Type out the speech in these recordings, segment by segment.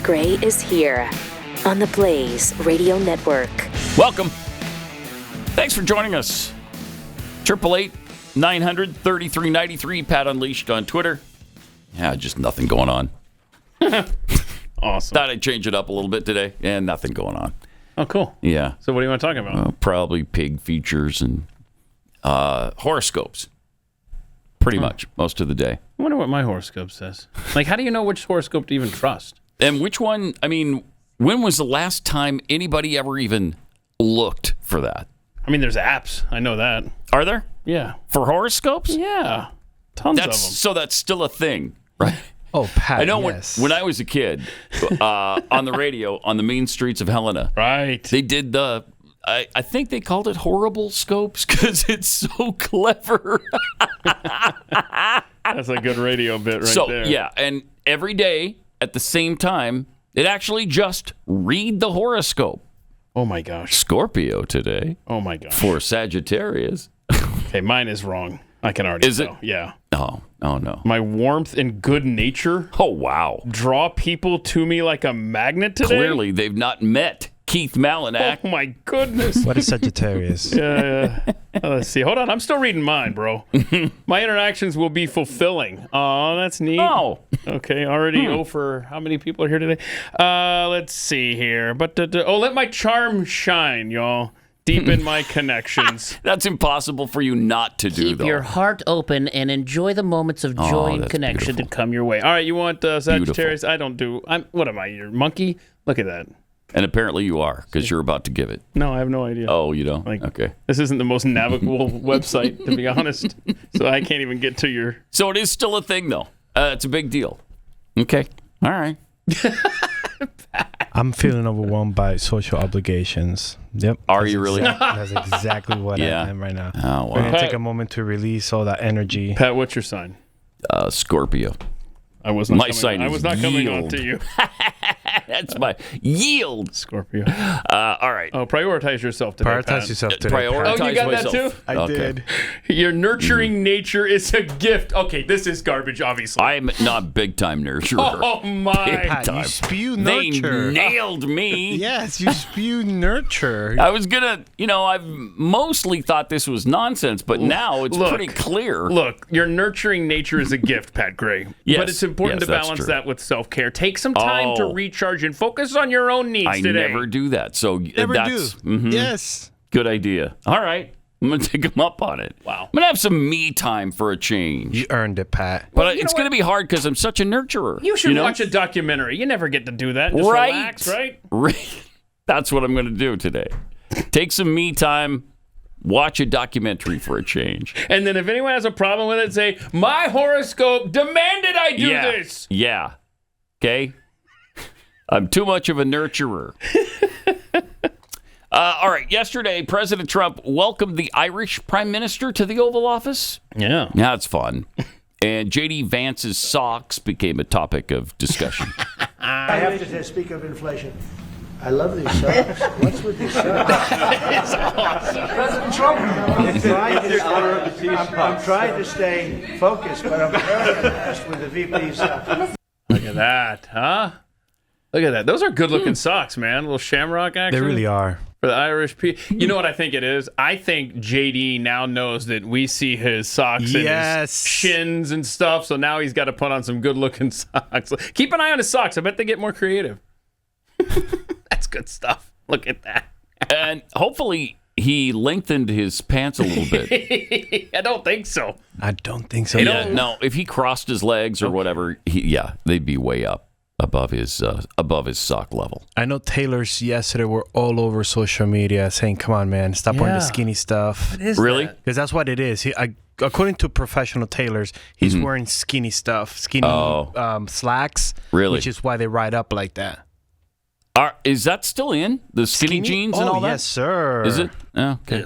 Gray is here on the Blaze Radio Network. Welcome. Thanks for joining us. 888-900-3393. Pat Unleashed on Twitter. Yeah, just nothing going on. Awesome. Thought I'd change it up a little bit today. And nothing going on. Oh, cool. Yeah. So what do you want to talk about? Probably pig features and horoscopes. Pretty much most of the day. I wonder what my horoscope says. Like, how do you know which horoscope to even trust? And which one, I mean, when was the last time anybody ever even looked for that? I mean, there's apps. I know that. Are there? Yeah. For horoscopes? Yeah. Tons of them. So that's still a thing, right? Oh, Pat, I know yes. when I was a kid, on the radio, on the mean streets of Helena, right? They did I think they called it horrible scopes because it's so clever. That's a good radio bit right there. So, yeah, and every day at the same time, it actually just read the horoscope. Oh, my gosh. Scorpio today. Oh, my gosh. For Sagittarius. Okay, mine is wrong. I can already Is tell. it? Yeah. Oh, no. My warmth and good nature. Oh, wow. Draw people to me like a magnet today. Clearly, they've not met Keith Malinak. Oh, my goodness. What is Sagittarius? Let's see. Hold on. I'm still reading mine, bro. My interactions will be fulfilling. Oh, that's neat. Oh. Okay. Already for how many people are here today? Let's see here. Let my charm shine, y'all. Deep in my connections. That's impossible for you not to do, Keep though. your heart open and enjoy the moments of joy and connection to come your way. All right, you want Sagittarius? Beautiful. What am I, your monkey? Look at that. And apparently you are, because you're about to give it. No, I have no idea. Oh, you don't? Okay. This isn't the most navigable website, to be honest. So I can't even get to your... So it is still a thing, though. It's a big deal. Okay. All right. I'm feeling overwhelmed by social obligations. Yep. Are you really? That's exactly what I am right now. Oh, wow. We're going to take a moment to release all that energy. Pat, what's your sign? Scorpio. I was not my sign I was not coming on to you. That's my yield. Scorpio. All right. Oh, prioritize yourself today, Prioritize Pat. yourself today, Prioritize Oh, you got myself. that too? I did. Your nurturing nature is a gift. Okay, this is garbage, obviously. I'm not big-time nurturer. Oh, my. Pat, time. you spew They nurture. nailed me. Yes, you spew nurture. I was going to, I've mostly thought this was nonsense, but now it's pretty clear. Look, your nurturing nature is a gift, Pat Gray. Yes. But it's important to balance that with self-care. Take some time to recharge and focus on your own needs today. I never do that. So Never that's do. Yes. good idea. All right. I'm going to take them up on it. Wow. I'm going to have some me time for a change. You earned it, Pat. But it's going to be hard because I'm such a nurturer. You should watch a documentary. You never get to do that. Just Right. relax, right? That's what I'm going to do today. Take some me time. Watch a documentary for a change. And then if anyone has a problem with it, say, my horoscope demanded I do this. Yeah. Okay? I'm too much of a nurturer. All right. Yesterday, President Trump welcomed the Irish Prime Minister to the Oval Office. Yeah. That's fun. And J.D. Vance's socks became a topic of discussion. I have to speak of inflation. I love these socks. What's with these socks? President Trump. I'm trying to stay focused, but I'm very impressed with the VP's. Look at that, huh? Look at that. Those are good-looking socks, man. A little shamrock action. They really are. For the Irish people. You know what I think it is? I think JD now knows that we see his socks and his shins and stuff, so now he's got to put on some good-looking socks. Keep an eye on his socks. I bet they get more creative. That's good stuff. Look at that. And hopefully he lengthened his pants a little bit. I don't think so. I don't think so. Yeah, no, if he crossed his legs or whatever, they'd be way up above his sock level. I know tailors yesterday were all over social media saying, come on, man, stop wearing the skinny stuff. What is really? Because that's what it is. According to professional tailors, he's wearing skinny stuff, skinny slacks, really? Which is why they ride up like that. Is that still in? The skinny jeans and all that? Yes, sir. Is it? Oh, okay.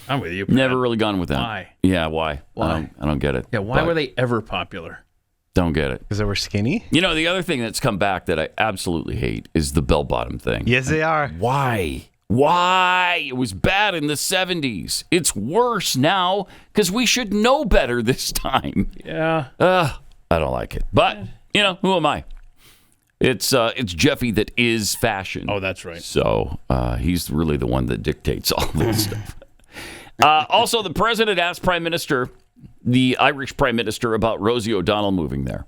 I'm with you, Pat. Never really gone with that. Why? Yeah, why? I don't get it. Yeah, why were they ever popular? Don't get it. Because they were skinny? The other thing that's come back that I absolutely hate is the bell-bottom thing. Yes, they are. Why? It was bad in the 70s. It's worse now because we should know better this time. Yeah. I don't like it. But, who am I? It's Jeffy that is fashion. Oh, that's right. So he's really the one that dictates all this stuff. Also, the president asked the Irish Prime Minister, about Rosie O'Donnell moving there.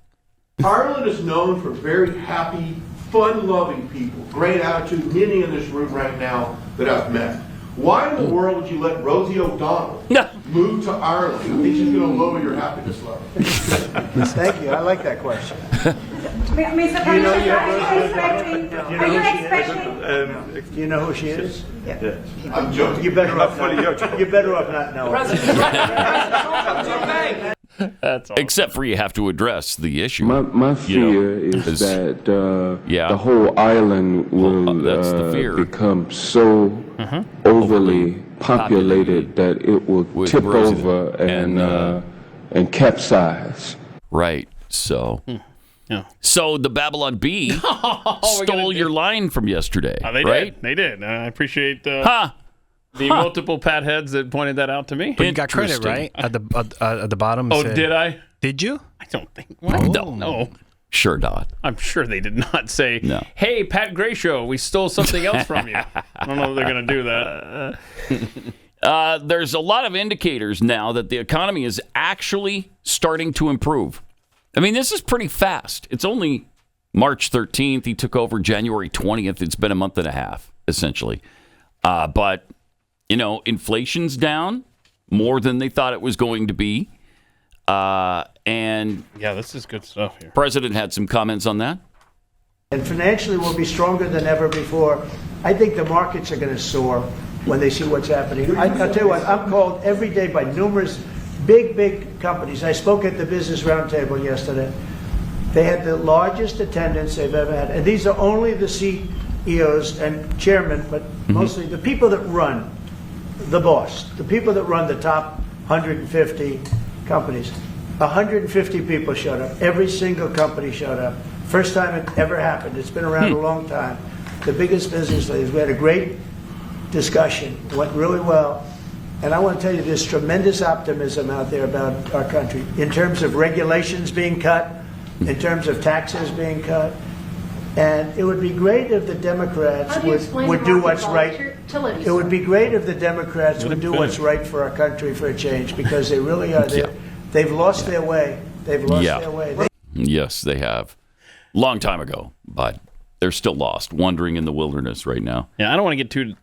Ireland is known for very happy, fun-loving people, great attitude, many in this room right now that I've met. Why in the world would you let Rosie O'Donnell move to Ireland? I think she's going to lower your happiness level. Thank you. I like that question. Mr. Prime Minister, are you expecting? Do you know who she is? Yeah. I'm joking. You're better off not knowing. That's all. Except for you have to address the issue. My fear is that the whole island will that's the fear. become so overly populated that it will tip Rosie over and capsize. Right. So. Yeah. So the Babylon Bee stole your line from yesterday. Oh, they right? did. They did. I appreciate the multiple pat heads that pointed that out to me. But you got credit, right? At the bottom. Oh, did I? Did you? I don't think. What? No. Sure not. I'm sure they did not say, No. hey, Pat Gray Show, we stole something else from you. I don't know if they're going to do that. There's a lot of indicators now that the economy is actually starting to improve. I mean, this is pretty fast. It's only March 13th. He took over January 20th. It's been a month and a half, essentially. But, inflation's down more than they thought it was going to be. And Yeah, this is good stuff here. President had some comments on that. And financially, we'll be stronger than ever before. I think the markets are going to soar when they see what's happening. I'll tell you what, I'm called every day by numerous big companies. I spoke at the Business Roundtable yesterday. They had the largest attendance they've ever had. And these are only the CEOs and chairmen, but mostly the people that run the boss, the people that run the top 150 companies. 150 people showed up. Every single company showed up. First time it ever happened. It's been around a long time. The biggest business leaders. We had a great discussion. It went really well. And I want to tell you, there's tremendous optimism out there about our country in terms of regulations being cut, in terms of taxes being cut. And it would be great if the Democrats would do what's right. It would be great if the Democrats would do what's right for our country for a change, because they really are. They've lost their way. They've lost their way. Yes, they have. Long time ago, but they're still lost, wandering in the wilderness right now. Yeah, I don't want to get too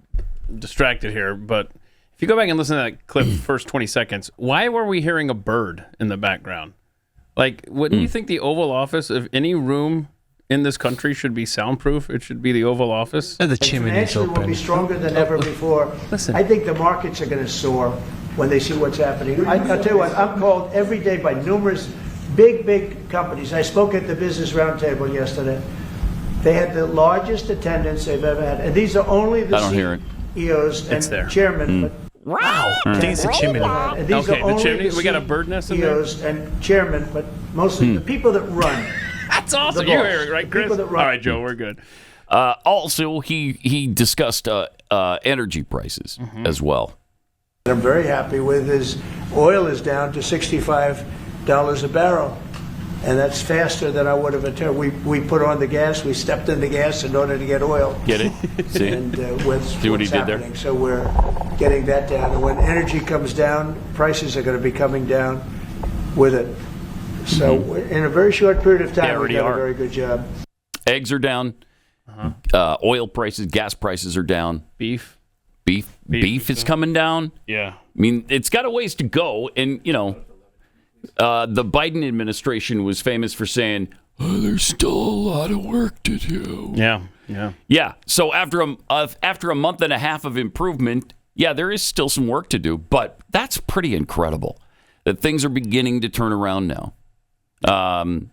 distracted here, but if you go back and listen to that clip, first 20 seconds, why were we hearing a bird in the background? Like, wouldn't you think the Oval Office, if any room in this country should be soundproof, it should be the Oval Office? And the chimney is Financially, open. we'll be stronger than ever before. Listen. I think the markets are going to soar when they see what's happening. I'll tell you what, I'm called every day by numerous big companies. I spoke at the Business Roundtable yesterday. They had the largest attendance they've ever had. And these are only the CEOs and chairmen. But Wow. I think it's the chimney. and these Okay, are the only chimney. We got a bird nest in there? CEOs and chairmen, but mostly the people that run. That's awesome. The You boss. hear it, right, Chris? People that All run. right, Joe, we're good. Also, he discussed energy prices as well. I'm very happy with is oil is down to $65 a barrel. And that's faster than I would have anticipated. We put on the gas. We stepped in the gas in order to get oil. Get it? See? And See what he did there? So we're getting that down. And when energy comes down, prices are going to be coming down with it. So in a very short period of time, we've done a very good job. Eggs are down. Oil prices, gas prices are down. Beef. Beef is coming down. Yeah. I mean, it's got a ways to go. And, the Biden administration was famous for saying, there's still a lot of work to do. Yeah. Yeah. So after a month and a half of improvement, there is still some work to do. But that's pretty incredible that things are beginning to turn around now. Caroline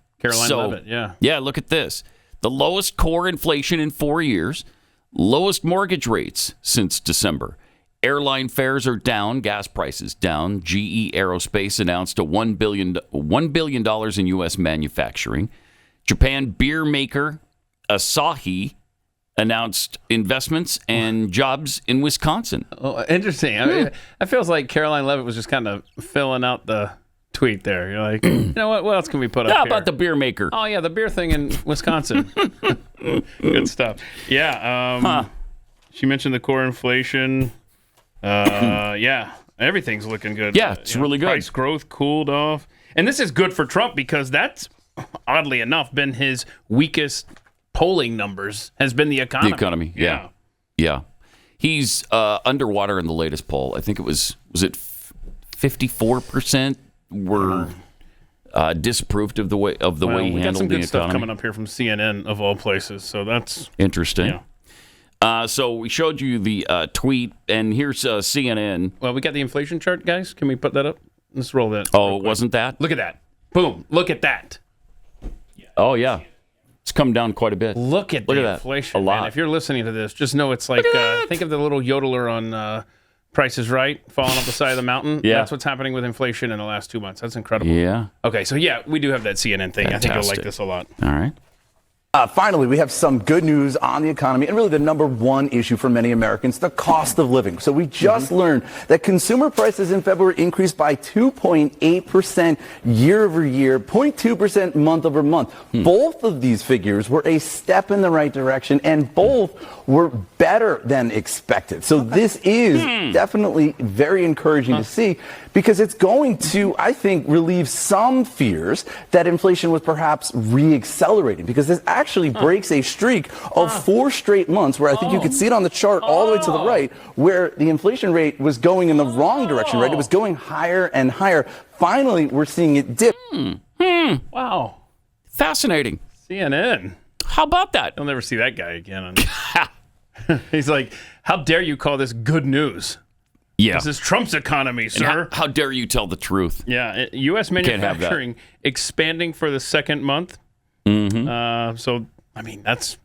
Leavitt, yeah. Yeah, look at this. The lowest core inflation in 4 years, lowest mortgage rates since December. Airline fares are down, gas prices down. GE Aerospace announced $1 billion in U.S. manufacturing. Japan beer maker Asahi announced investments and jobs in Wisconsin. Oh, interesting. I mean, it feels like Caroline Leavitt was just kind of filling out the tweet there. You're like, you know what else can we put up How here? about the beer maker? Oh, yeah, the beer thing in Wisconsin. Good stuff. Yeah. She mentioned the core inflation. Yeah, everything's looking good. Yeah, it's really good. Price growth cooled off. And this is good for Trump because that's, oddly enough, been his weakest polling numbers, has been the economy. The economy, yeah. He's underwater in the latest poll. I think it was it 54% were disapproved of the way he handled the economy. We got some good stuff coming up here from CNN of all places, so that's interesting. Yeah. So we showed you the tweet, and here's CNN. Well, we got the inflation chart, guys. Can we put that up? Let's roll that. Oh, it wasn't that? Look at that. Boom. Look at that. Oh, yeah. It's come down quite a bit. Look at the inflation, a lot. man. If you're listening to this, just know it's like, think of the little yodeler on Price is Right, falling off the side of the mountain. Yeah. That's what's happening with inflation in the last 2 months. That's incredible. Yeah. Okay, so yeah, we do have that CNN thing. Fantastic. I think you'll like this a lot. All right. Finally, we have some good news on the economy and really the number one issue for many Americans, the cost of living. So we just learned that consumer prices in February increased by 2.8% year over year, 0.2% month over month. Both of these figures were a step in the right direction and both were better than expected. So this is definitely very encouraging to see because it's going to, I think, relieve some fears that inflation was perhaps re-accelerating because this actually breaks a streak of 4 straight months where I think you could see it on the chart all the way to the right where the inflation rate was going in the wrong direction, right? It was going higher and higher. Finally, we're seeing it dip. Wow. Fascinating. CNN. How about that? You'll never see that guy again. He's like, how dare you call this good news? Yeah. This is Trump's economy, sir. How dare you tell the truth? Yeah. U.S. manufacturing expanding for the second month. So, I mean, that's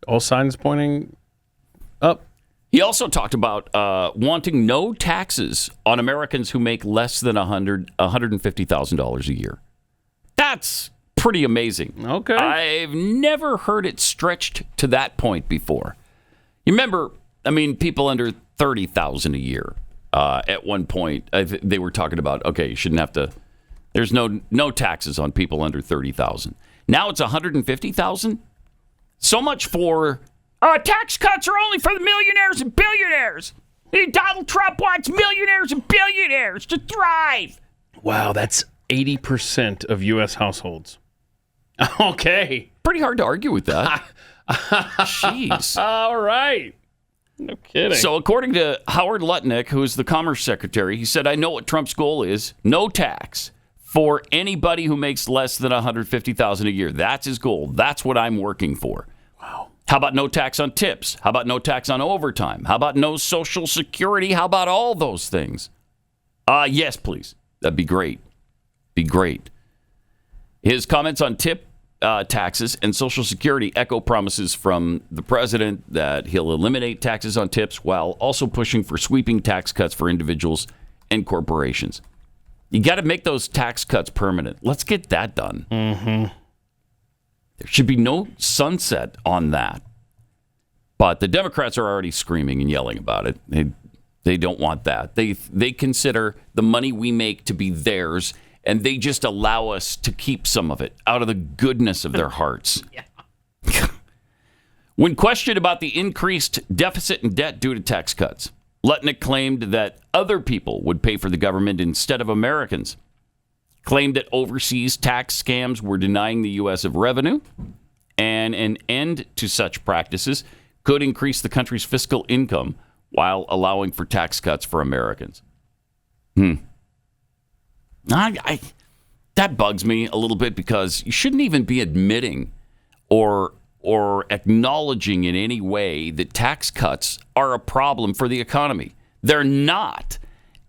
all signs pointing up. He also talked about wanting no taxes on Americans who make less than $150,000 a year. That's pretty amazing. Okay. I've never heard it stretched to that point before. You remember, I mean, people under $30,000 a year. At one point, they were talking about, okay, you shouldn't have to. There's no taxes on people under $30,000. Now it's $150,000. So much for tax cuts are only for the millionaires and billionaires. Donald Trump wants millionaires and billionaires to thrive. Wow, that's 80% of U.S. households. Okay. Pretty hard to argue with that. Jeez. All right. No kidding. So according to Howard Lutnick, who is the Commerce Secretary, he said, I know what Trump's goal is. No tax for anybody who makes less than $150,000 a year. That's his goal. That's what I'm working for. Wow. How about no tax on tips? How about no tax on overtime? How about no Social Security? How about all those things? Yes, please. That'd be great. Be great. His comments on tip taxes and Social Security echo promises from the president that he'll eliminate taxes on tips while also pushing for sweeping tax cuts for individuals and corporations. You got to make those tax cuts permanent. Let's get that done. There should be no sunset on that. But the Democrats are already screaming and yelling about it. They don't want that. They consider the money we make to be theirs, and they just allow us to keep some of it out of the goodness of their hearts. When questioned about the increased deficit and debt due to tax cuts, Lutnick claimed that other people would pay for the government instead of Americans. Claimed that overseas tax scams were denying the U.S. of revenue, and an end to such practices could increase the country's fiscal income while allowing for tax cuts for Americans. That bugs me a little bit because you shouldn't even be admitting or acknowledging in any way that tax cuts are a problem for the economy. They're not.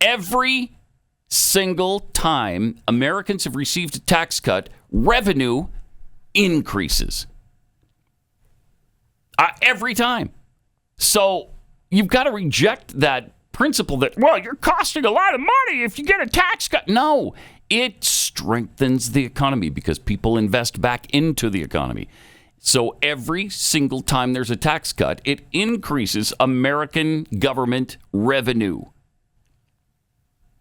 Every single time Americans have received a tax cut, revenue increases. Every time. So you've got to reject that principle that, well, you're costing a lot of money if you get a tax cut. No, it strengthens the economy because people invest back into the economy. So every single time there's a tax cut, it increases American government revenue.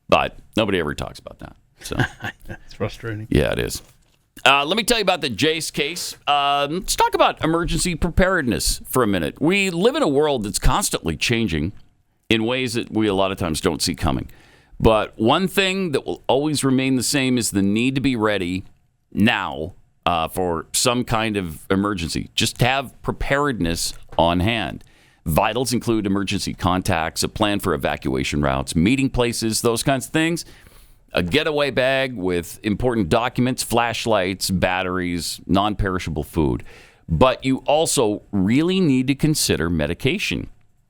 But nobody ever talks about that. So That's frustrating. yeah, it is. Let me tell you about the Jace case. Let's talk about emergency preparedness for a minute. We live in a world that's constantly changing in ways that we a lot of times don't see coming. But one thing that will always remain the same is the need to be ready now for some kind of emergency. Just have preparedness on hand. Vitals include emergency contacts, a plan for evacuation routes, meeting places, those kinds of things. A getaway bag with important documents, flashlights, batteries, non-perishable food. But you also really need to consider medication.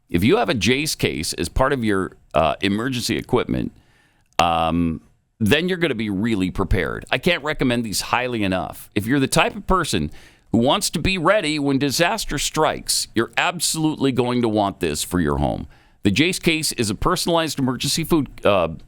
If you have a Jace case as part of your emergency equipment, then you're going to be really prepared. I can't recommend these highly enough. If you're the type of person who wants to be ready when disaster strikes, you're absolutely going to want this for your home. The Jace case is a personalized emergency food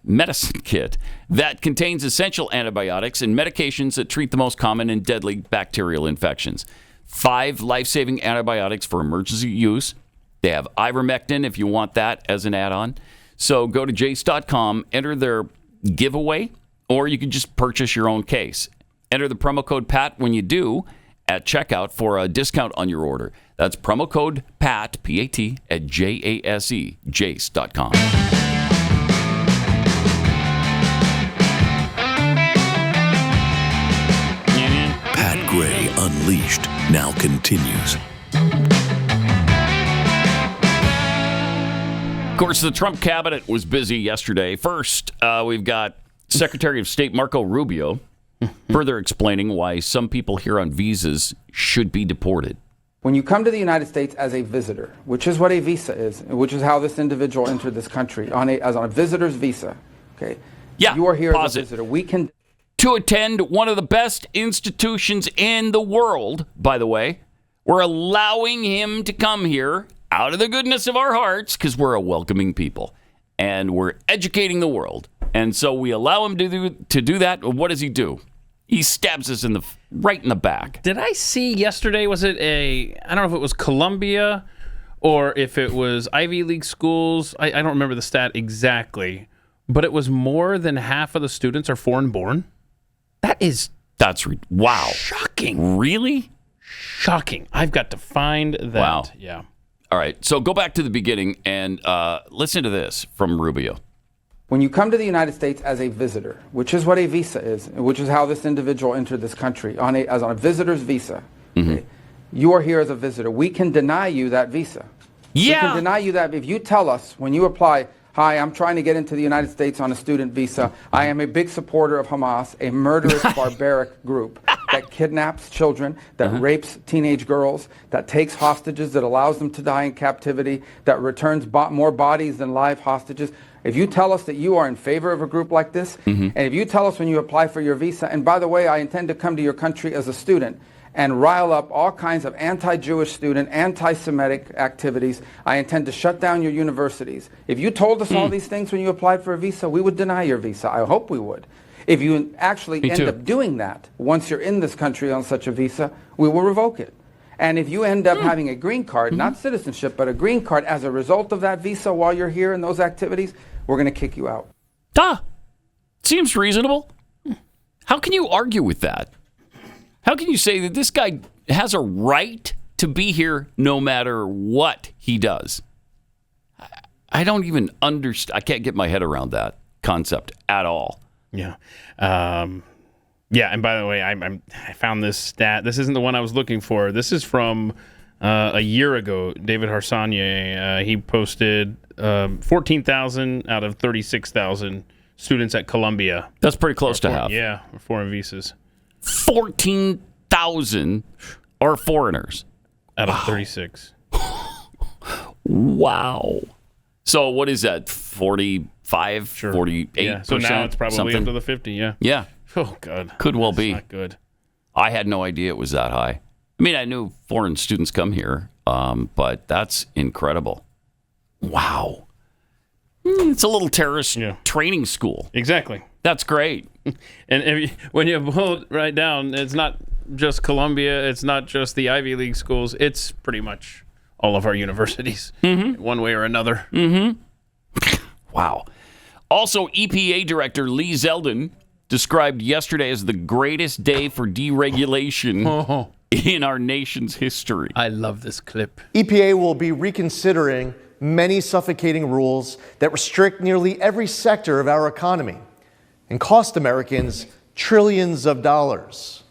medicine kit that contains essential antibiotics and medications that treat the most common and deadly bacterial infections. 5 life-saving antibiotics for emergency use. They have ivermectin if you want that as an add-on. So go to jace.com, enter their giveaway, or you can just purchase your own case. Enter the promo code PAT when you do at checkout for a discount on your order. That's promo code PAT, P-A-T, at J-A-S-E, jace.com. Pat Gray Unleashed now continues. Of course, the Trump cabinet was busy yesterday. First, we've got Secretary of State Marco Rubio further explaining why some people here on visas should be deported. When you come to the United States as a visitor, which is what a visa is, which is how this individual entered this country, as on a visitor's visa, okay? Yeah, you are here as pause a it. visitor. We can... To attend one of the best institutions in the world, by the way. We're allowing him to come here out of the goodness of our hearts because we're a welcoming people and we're educating the world. And so we allow him to do that. What does he do? He stabs us right in the back. Did I see yesterday, was it I don't know if it was Columbia or if it was Ivy League schools. I don't remember the stat exactly, but it was more than half of the students are foreign born. That's wow. Shocking. Really? Shocking. I've got to find that. Wow. Yeah. All right. So go back to the beginning and listen to this from Rubio. When you come to the United States as a visitor, which is what a visa is, which is how this individual entered this country, as on a visitor's visa, okay, you are here as a visitor. We can deny you that visa. Yeah. We can deny you that if you tell us when you apply, hi, I'm trying to get into the United States on a student visa. I am a big supporter of Hamas, a murderous, barbaric group that kidnaps children, that rapes teenage girls, that takes hostages, that allows them to die in captivity, that returns more bodies than live hostages. If you tell us that you are in favor of a group like this, and if you tell us when you apply for your visa, and by the way, I intend to come to your country as a student and rile up all kinds of anti-Jewish student, anti-Semitic activities, I intend to shut down your universities. If you told us all these things when you applied for a visa, we would deny your visa. I hope we would. If you actually end up doing that, once you're in this country on such a visa, we will revoke it. And if you end up having a green card, not citizenship, but a green card as a result of that visa while you're here in those activities, we're going to kick you out. Seems reasonable. How can you argue with that? How can you say that this guy has a right to be here no matter what he does? I don't even understand. I can't get my head around that concept at all. Yeah. Yeah, and by the way, I found this stat. This isn't the one I was looking for. This is from a year ago. David Harsanyi, he posted 14,000 out of 36,000 students at Columbia. That's pretty close to half. Yeah, foreign visas. 14,000 are foreigners. Out of 36. Wow. So what is that, 45, 48%? Yeah, so now it's probably up to the 50, yeah. Yeah. Oh, God. Could well That's be. Not good. I had no idea it was that high. I mean, I knew foreign students come here, but that's incredible. Wow. It's a little terrorist training school. Exactly. That's great. And when you pull it right down, it's not just Columbia, it's not just the Ivy League schools, it's pretty much all of our universities, one way or another. Wow. Also, EPA Director Lee Zeldin described yesterday as the greatest day for deregulation in our nation's history. I love this clip. EPA will be reconsidering many suffocating rules that restrict nearly every sector of our economy and cost Americans trillions of dollars.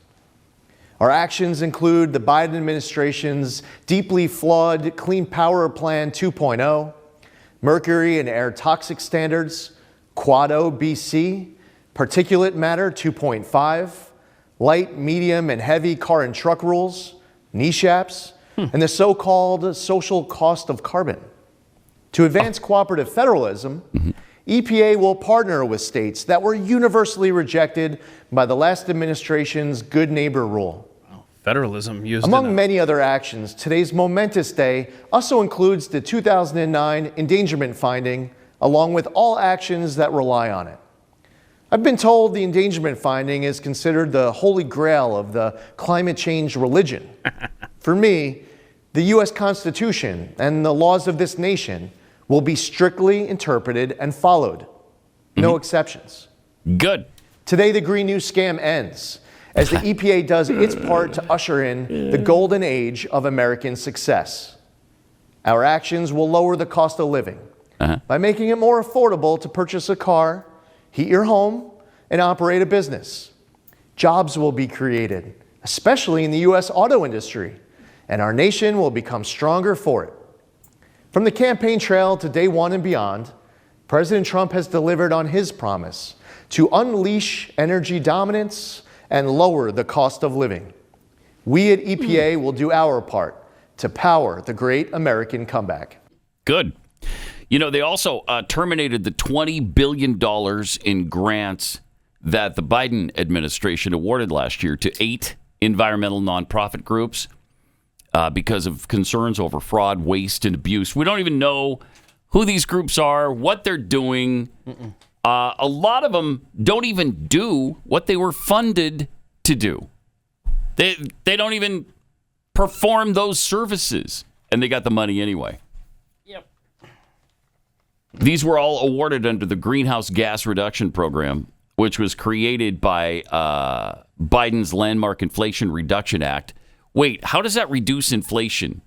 Our actions include the Biden administration's deeply flawed Clean Power Plan 2.0, mercury and air toxic standards, Quad O BC, particulate matter 2.5, light, medium, and heavy car and truck rules, NESHAPs, and the so-called social cost of carbon. To advance cooperative federalism, EPA will partner with states that were universally rejected by the last administration's Good Neighbor rule. Federalism used Among many other actions, today's momentous day also includes the 2009 endangerment finding, along with all actions that rely on it. I've been told the endangerment finding is considered the holy grail of the climate change religion. For me, the U.S. Constitution and the laws of this nation will be strictly interpreted and followed. No exceptions. Good. Today, the Green New Scam ends as the EPA does its part to usher in the golden age of American success. Our actions will lower the cost of living by making it more affordable to purchase a car, heat your home, and operate a business. Jobs will be created, especially in the U.S. auto industry, and our nation will become stronger for it. From the campaign trail to day one and beyond, President Trump has delivered on his promise to unleash energy dominance and lower the cost of living. We at EPA will do our part to power the great American comeback. Good. You know, they also terminated the $20 billion in grants that the Biden administration awarded last year to 8 environmental nonprofit groups because of concerns over fraud, waste, and abuse. We don't even know who these groups are, what they're doing. A lot of them don't even do what they were funded to do. They don't even perform those services, and they got the money anyway. Yep. These were all awarded under the Greenhouse Gas Reduction Program, which was created by Biden's landmark Inflation Reduction Act. Wait, how does that reduce inflation?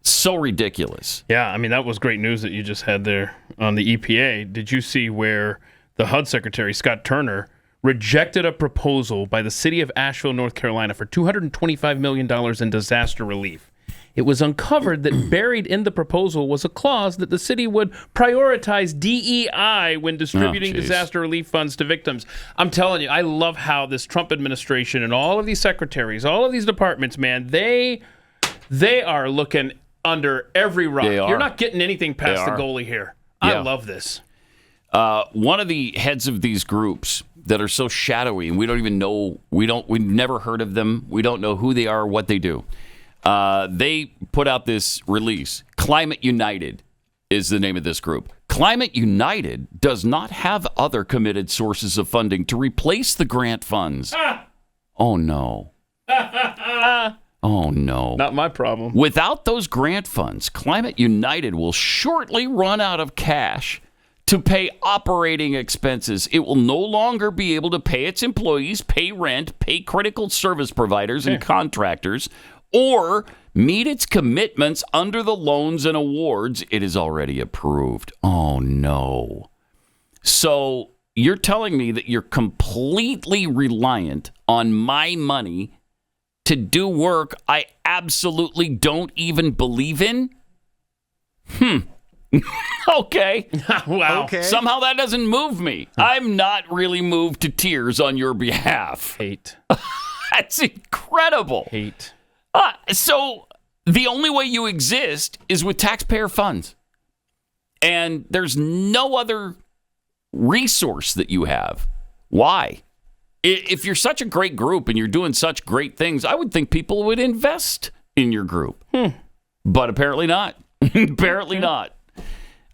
So ridiculous. Yeah, I mean, that was great news that you just had there on the EPA. Did you see where the HUD Secretary, Scott Turner, rejected a proposal by the city of Asheville, North Carolina for $225 million in disaster relief? It was uncovered that buried in the proposal was a clause that the city would prioritize DEI when distributing disaster relief funds to victims. I'm telling you, I love how this Trump administration and all of these secretaries, all of these departments, man, they are looking under every rock. You're not getting anything past the goalie here. I love this. One of the heads of these groups that are so shadowy, and we don't even know, we've never heard of them. We don't know who they are, what they do. They put out this release. Climate United is the name of this group. Climate United does not have other committed sources of funding to replace the grant funds. Oh, no. Oh, no. Not my problem. Without those grant funds, Climate United will shortly run out of cash to pay operating expenses. It will no longer be able to pay its employees, pay rent, pay critical service providers and contractors, or meet its commitments under the loans and awards it has already approved. Oh, no. So you're telling me that you're completely reliant on my money to do work I absolutely don't even believe in? Okay. Wow. Okay. Somehow that doesn't move me. I'm not really moved to tears on your behalf. Hate. That's incredible. Hate. So the only way you exist is with taxpayer funds. And there's no other resource that you have. Why? If you're such a great group and you're doing such great things, I would think people would invest in your group. But apparently not. Apparently not.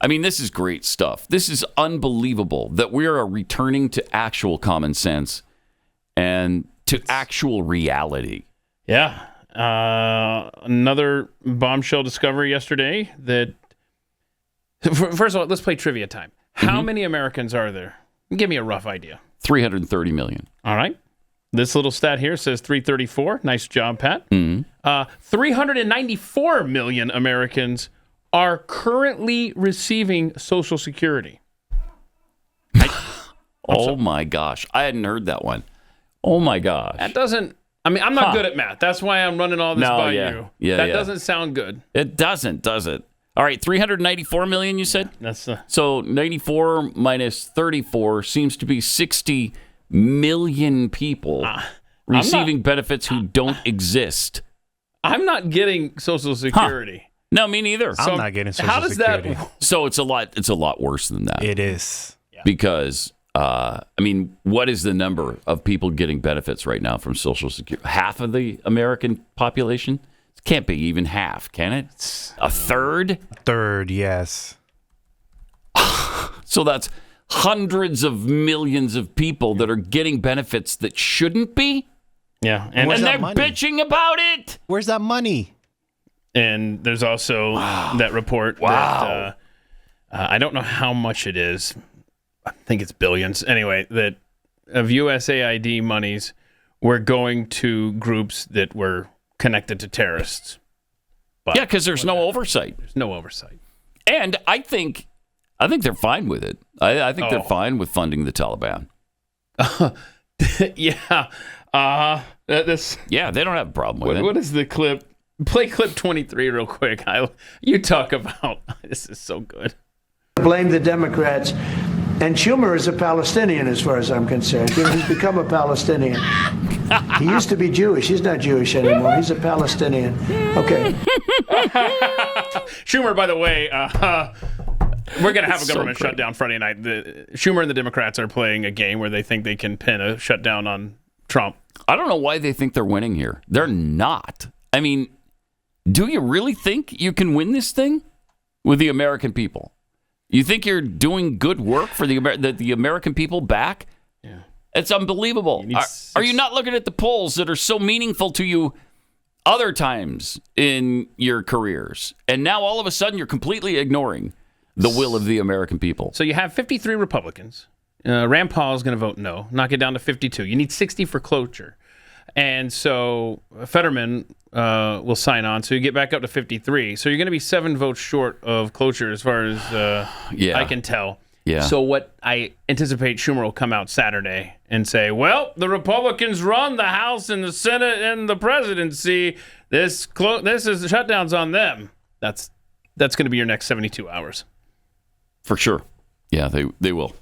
I mean, this is great stuff. This is unbelievable that we are returning to actual common sense and to actual reality. Yeah. Another bombshell discovery yesterday that... First of all, let's play trivia time. How many Americans are there? Give me a rough idea. $330 million. All right. This little stat here says 334. Nice job, Pat. 394 million Americans are currently receiving Social Security. Oh, my gosh. I hadn't heard that one. Oh, my gosh. That doesn't... I mean, I'm not good at math. That's why I'm running all this by you. Yeah, that doesn't sound good. It doesn't, does it? All right, 394 million, you said? That's So 94 minus 34 seems to be 60 million people receiving benefits who don't exist. I'm not getting Social Security. No, me neither. I'm not getting Social Security. So it's a lot worse than that. It is. Because what is the number of people getting benefits right now from Social Security? Half of the American population? It can't be even half, can it? A third? Third, yes. So that's hundreds of millions of people that are getting benefits that shouldn't be? Yeah. And they're bitching about it? Where's that money? And there's also that report that I don't know how much it is. I think it's billions. Anyway, that of USAID monies were going to groups that were connected to terrorists. But because there's no oversight. There's no oversight. And I think they're fine with it. I think they're fine with funding the Taliban. Yeah. They don't have a problem with it. What is the clip? Play clip 23 real quick. You talk about, this is so good. Blame the Democrats. And Schumer is a Palestinian as far as I'm concerned. He's become a Palestinian. He used to be Jewish. He's not Jewish anymore. He's a Palestinian. Okay. Schumer, by the way, we're going to have a government shutdown Friday night. Schumer and the Democrats are playing a game where they think they can pin a shutdown on Trump. I don't know why they think they're winning here. They're not. I mean, do you really think you can win this thing with the American people? You think you're doing good work for the American people back? Yeah. It's unbelievable. Are you not looking at the polls that are so meaningful to you other times in your careers? And now all of a sudden you're completely ignoring the will of the American people. So you have 53 Republicans. Rand Paul is going to vote no, knock it down to 52. You need 60 for cloture. And so Fetterman will sign on, so you get back up to 53. So you're going to be 7 votes short of cloture as far as I can tell. Yeah. So what I anticipate Schumer will come out Saturday and say, well, the Republicans run the House and the Senate and the presidency. This is shutdowns on them. That's going to be your next 72 hours. For sure. Yeah, they will.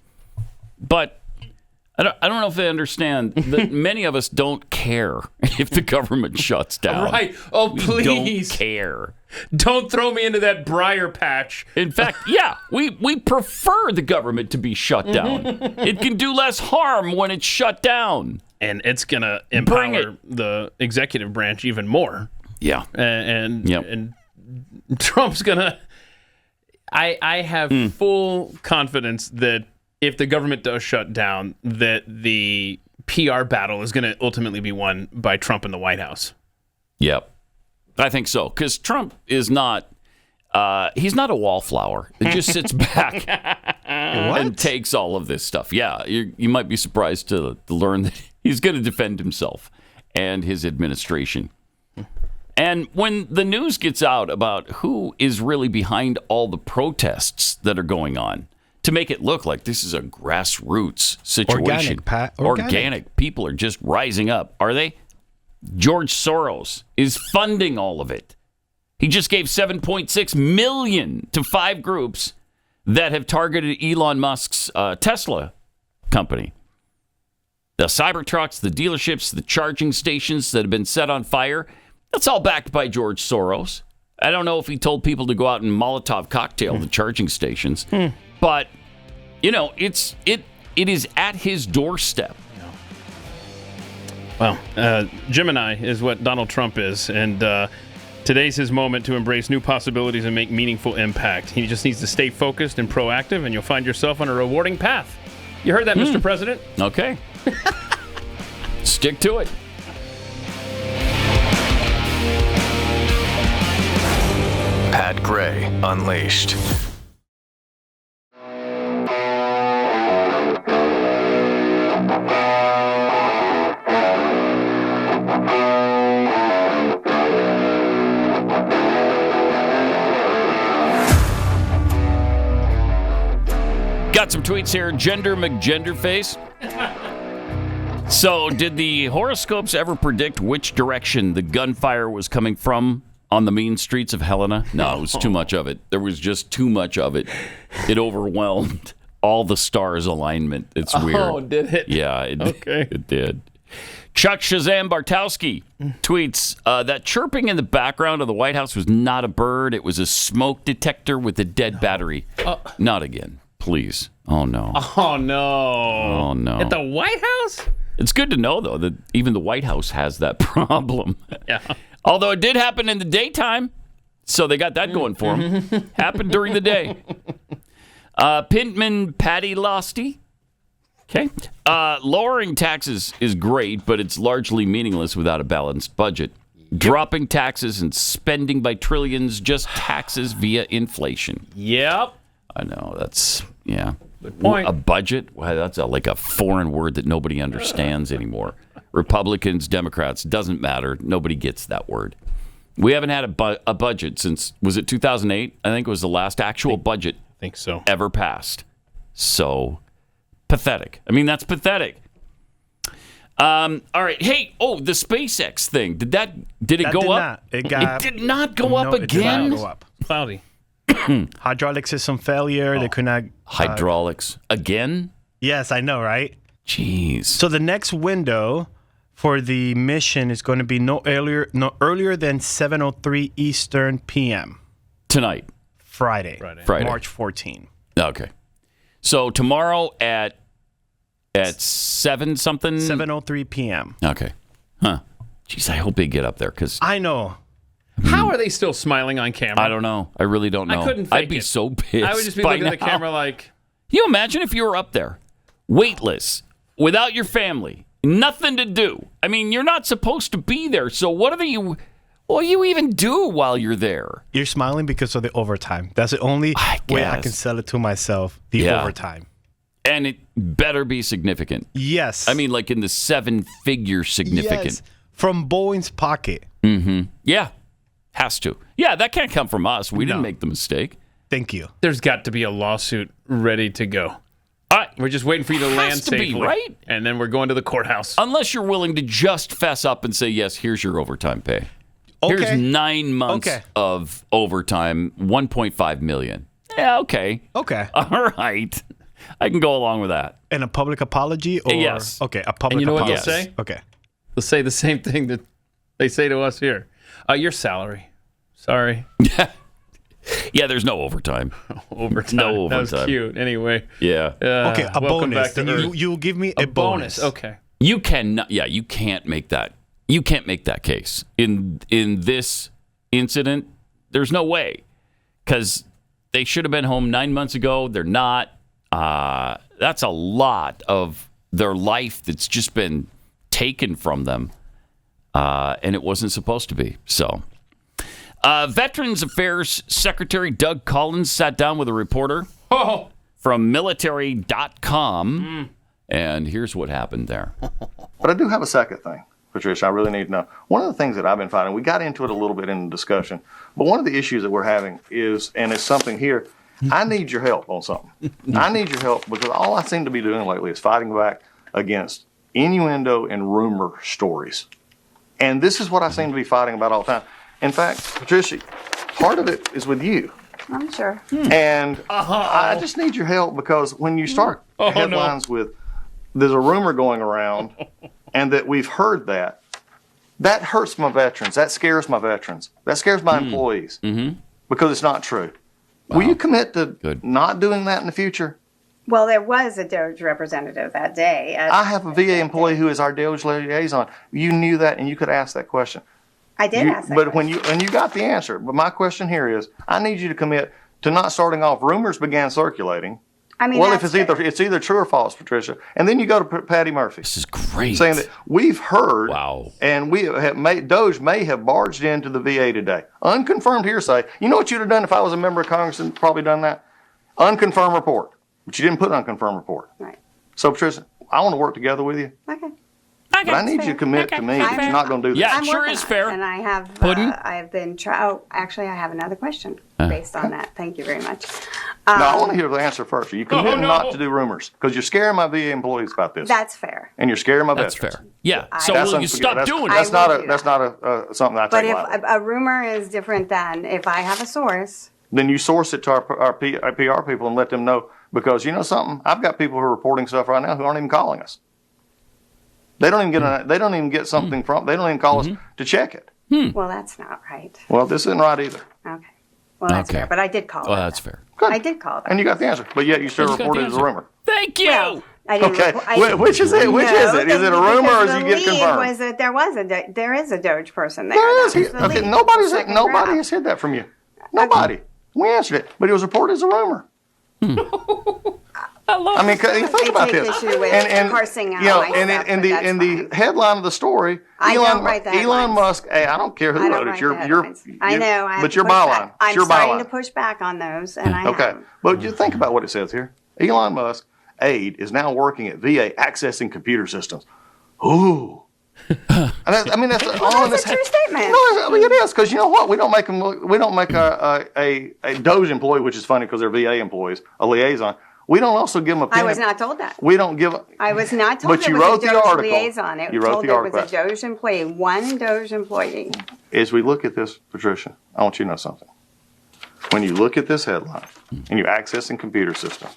But I don't know if they understand that many of us don't care if the government shuts down. Right. Oh, please. We don't care. Don't throw me into that briar patch. In fact, we prefer the government to be shut down. It can do less harm when it's shut down. And it's going to empower the executive branch even more. Yeah. And Trump's going to... I have full confidence that if the government does shut down, that the PR battle is going to ultimately be won by Trump in the White House. Yep. I think so. Because Trump is not, he's not a wallflower. It just sits back and takes all of this stuff. Yeah, you might be surprised to learn that he's going to defend himself and his administration. And when the news gets out about who is really behind all the protests that are going on, to make it look like this is a grassroots situation. Organic, Pat. Organic. People are just rising up. Are they? George Soros is funding all of it. He just gave $7.6 million to 5 groups that have targeted Elon Musk's Tesla company. The Cybertrucks, the dealerships, the charging stations that have been set on fire, that's all backed by George Soros. I don't know if he told people to go out and Molotov cocktail the charging stations. But, it is at his doorstep. Well, Gemini is what Donald Trump is, and today's his moment to embrace new possibilities and make meaningful impact. He just needs to stay focused and proactive, and you'll find yourself on a rewarding path. You heard that, Mr. President? Okay. Stick to it. Pat Gray Unleashed. Got some tweets here. Gender McGenderface. So, did the horoscopes ever predict which direction the gunfire was coming from on the mean streets of Helena? No, it was too much of it. There was just too much of it. It overwhelmed all the stars' alignment. It's weird. Oh, did it? Yeah, it did. Chuck Shazam Bartowski tweets that chirping in the background of the White House was not a bird. It was a smoke detector with a dead battery. Not again, please. Oh, no. Oh, no. Oh, no. At the White House? It's good to know, though, that even the White House has that problem. Yeah. Although it did happen in the daytime, so they got that going for them. Happened during the day. Pintman Patty Losty. Okay. Lowering taxes is great, but it's largely meaningless without a balanced budget. Dropping taxes and spending by trillions, just taxes via inflation. Yep. I know. That's, yeah. Good point. A budget? Well, that's like a foreign word that nobody understands anymore. Republicans, Democrats, doesn't matter. Nobody gets that word. We haven't had a budget since, was it 2008? I think it was the last actual budget think so. Ever passed. So pathetic. I mean, that's pathetic. All right. Hey, the SpaceX thing. Did it go up? It did not go up again? It did not go up. Cloudy. Hydraulic system failure. They could not. Hydraulics again? Yes, I know, right? Jeez. So the next window for the mission is going to be no earlier than 7:03 Eastern PM tonight. Friday. March 14. Okay. So tomorrow at 7 something? 7:03 PM. Okay. Huh. Jeez, I hope they get up there because I know. How are they still smiling on camera? I don't know. I really don't know. I couldn't fake I'd be it. so pissed. I would just be looking at the camera like... You imagine if you were up there, weightless, without your family, nothing to do. I mean, you're not supposed to be there. So what do you even do while you're there? You're smiling because of the overtime. That's the only way I can sell it to myself, the overtime. And it better be significant. Yes. I mean, like in the 7-figure significant. Yes. From Boeing's pocket. Mm-hmm. Yeah. Has to. Yeah, that can't come from us. We didn't make the mistake. Thank you. There's got to be a lawsuit ready to go. We're just waiting for you to land safely. Right? And then we're going to the courthouse. Unless you're willing to just fess up and say, yes, here's your overtime pay. Okay. Here's 9 months of overtime, $1.5 million. Yeah, okay. Okay. All right. I can go along with that. And a public apology? Or, yes. Okay, a public apology. And you know what they'll say? Okay. They'll say the same thing that they say to us here. Your salary. Sorry. Yeah, there's no overtime. Overtime. No overtime. That was cute. Anyway. Yeah. Okay, a welcome bonus. back to Then Earth. you'll give me a bonus. Okay. You cannot. Yeah, you can't make that. You can't make that case in this incident. There's no way, because they should have been home 9 months ago. They're not. That's a lot of their life that's just been taken from them, and it wasn't supposed to be. So, Veterans Affairs Secretary Doug Collins sat down with a reporter from military.com, and here's what happened there. But I do have a second thing, Patricia, I really need to know. One of the things that I've been finding, we got into it a little bit in the discussion, but one of the issues that we're having is, and it's something here, I need your help on something. I need your help because all I seem to be doing lately is fighting back against innuendo and rumor stories. And this is what I seem to be fighting about all the time. In fact, Patricia, part of it is with you. I'm sure. And I just need your help because when you start headlines with, there's a rumor going around and that we've heard that hurts my veterans. That scares my veterans. That scares my employees because it's not true. Wow. Will you commit to not doing that in the future? Well, there was a DOJ representative that day. I have a VA employee who is our DOJ liaison. You knew that and you could ask that question. I did ask that But question. when you got the answer. But my question here is, I need you to commit to not starting off rumors began circulating. I mean, well, if it's either true or false, Patricia, and then you go to Patty Murphy. This is great. Saying that we've heard, and we have DOJ may have barged into the VA today. Unconfirmed hearsay. You know what you'd have done if I was a member of Congress and probably done that? Unconfirmed report. But you didn't put unconfirmed report. Right. So, Patricia, I want to work together with you. Okay. But I need you to commit to me that you're not going to do this. Yeah, I'm sure working is on it, fair. and I have. Pudding? I've been. Actually, I have another question based on that. Thank you very much. No, I want to hear the answer first. Are you committing not to do rumors? Because you're scaring my VA employees about this. That's fair. And you're scaring my That's veterans. fair. Yeah. So That's will you stop doing it? That's not something I But take if lightly. a rumor is different than if I have a source. Then you source it to our PR people and let them know. Because you know something? I've got people who are reporting stuff right now who aren't even calling us. They don't even get something from. They don't even call us to check it. Well, that's not right. Well, this isn't right either. Okay. Well, that's fair. But I did call. Well, that's fair. I did call. And you got the answer, but yet you still reported it as a rumor. Thank you. Well, I didn't Okay. Which is it? Which is it? Is it a rumor or is it get confirmed? Was that there is a Doge person there. There is. That was the Okay. lead. Nobody has said that from you. Nobody. We answered it, but it was reported as a rumor. I mean, think about this. Issue with parsing out my stuff, in but that's the headline of the story, I don't write the Elon headlines. Musk. Hey, I don't care who wrote it. I know. I have but to your push byline. back. I'm your starting byline. to push back on those, and I Okay, have. but you think about what it says here. Elon Musk aide is now working at VA accessing computer systems. Ooh. I mean, that's all in this. That's a true statement. No, I mean, it is because you know what? We don't make a Doge employee, which is funny because they're VA employees, a liaison. We don't also give them a pen. I was not told that. We don't give. I was not told But there you was wrote a the Doge article. liaison. It You wrote told the there article. was a Doge employee, one Doge employee. As we look at this, Patricia, I want you to know something. When you look at this headline and you're accessing computer systems,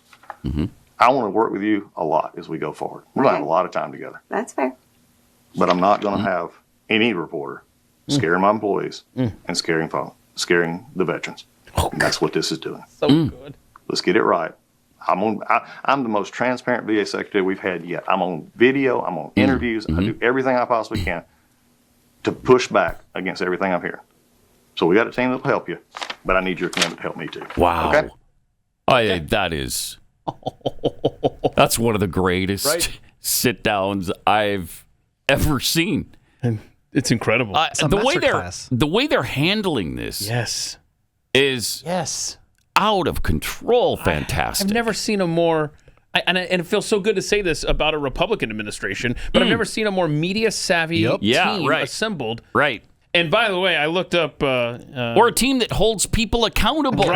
I want to work with you a lot as we go forward. We're going to have a lot of time together. That's fair. But I'm not going to have any reporter scaring my employees and scaring the veterans. And that's what this is doing. So good. Let's get it right. I'm the most transparent VA secretary we've had yet. I'm on video. I'm on interviews. I do everything I possibly can to push back against everything I'm hearing. So we got a team that'll help you, but I need your commitment to help me too. Wow. Okay? That's one of the greatest sit downs I've ever seen. And it's incredible. The way they're handling this is out of control. Fantastic. I've never seen a more, and it feels so good to say this about a Republican administration, but I've never seen a more media savvy team assembled. Right. And by the way, I looked up... or a team that holds people accountable,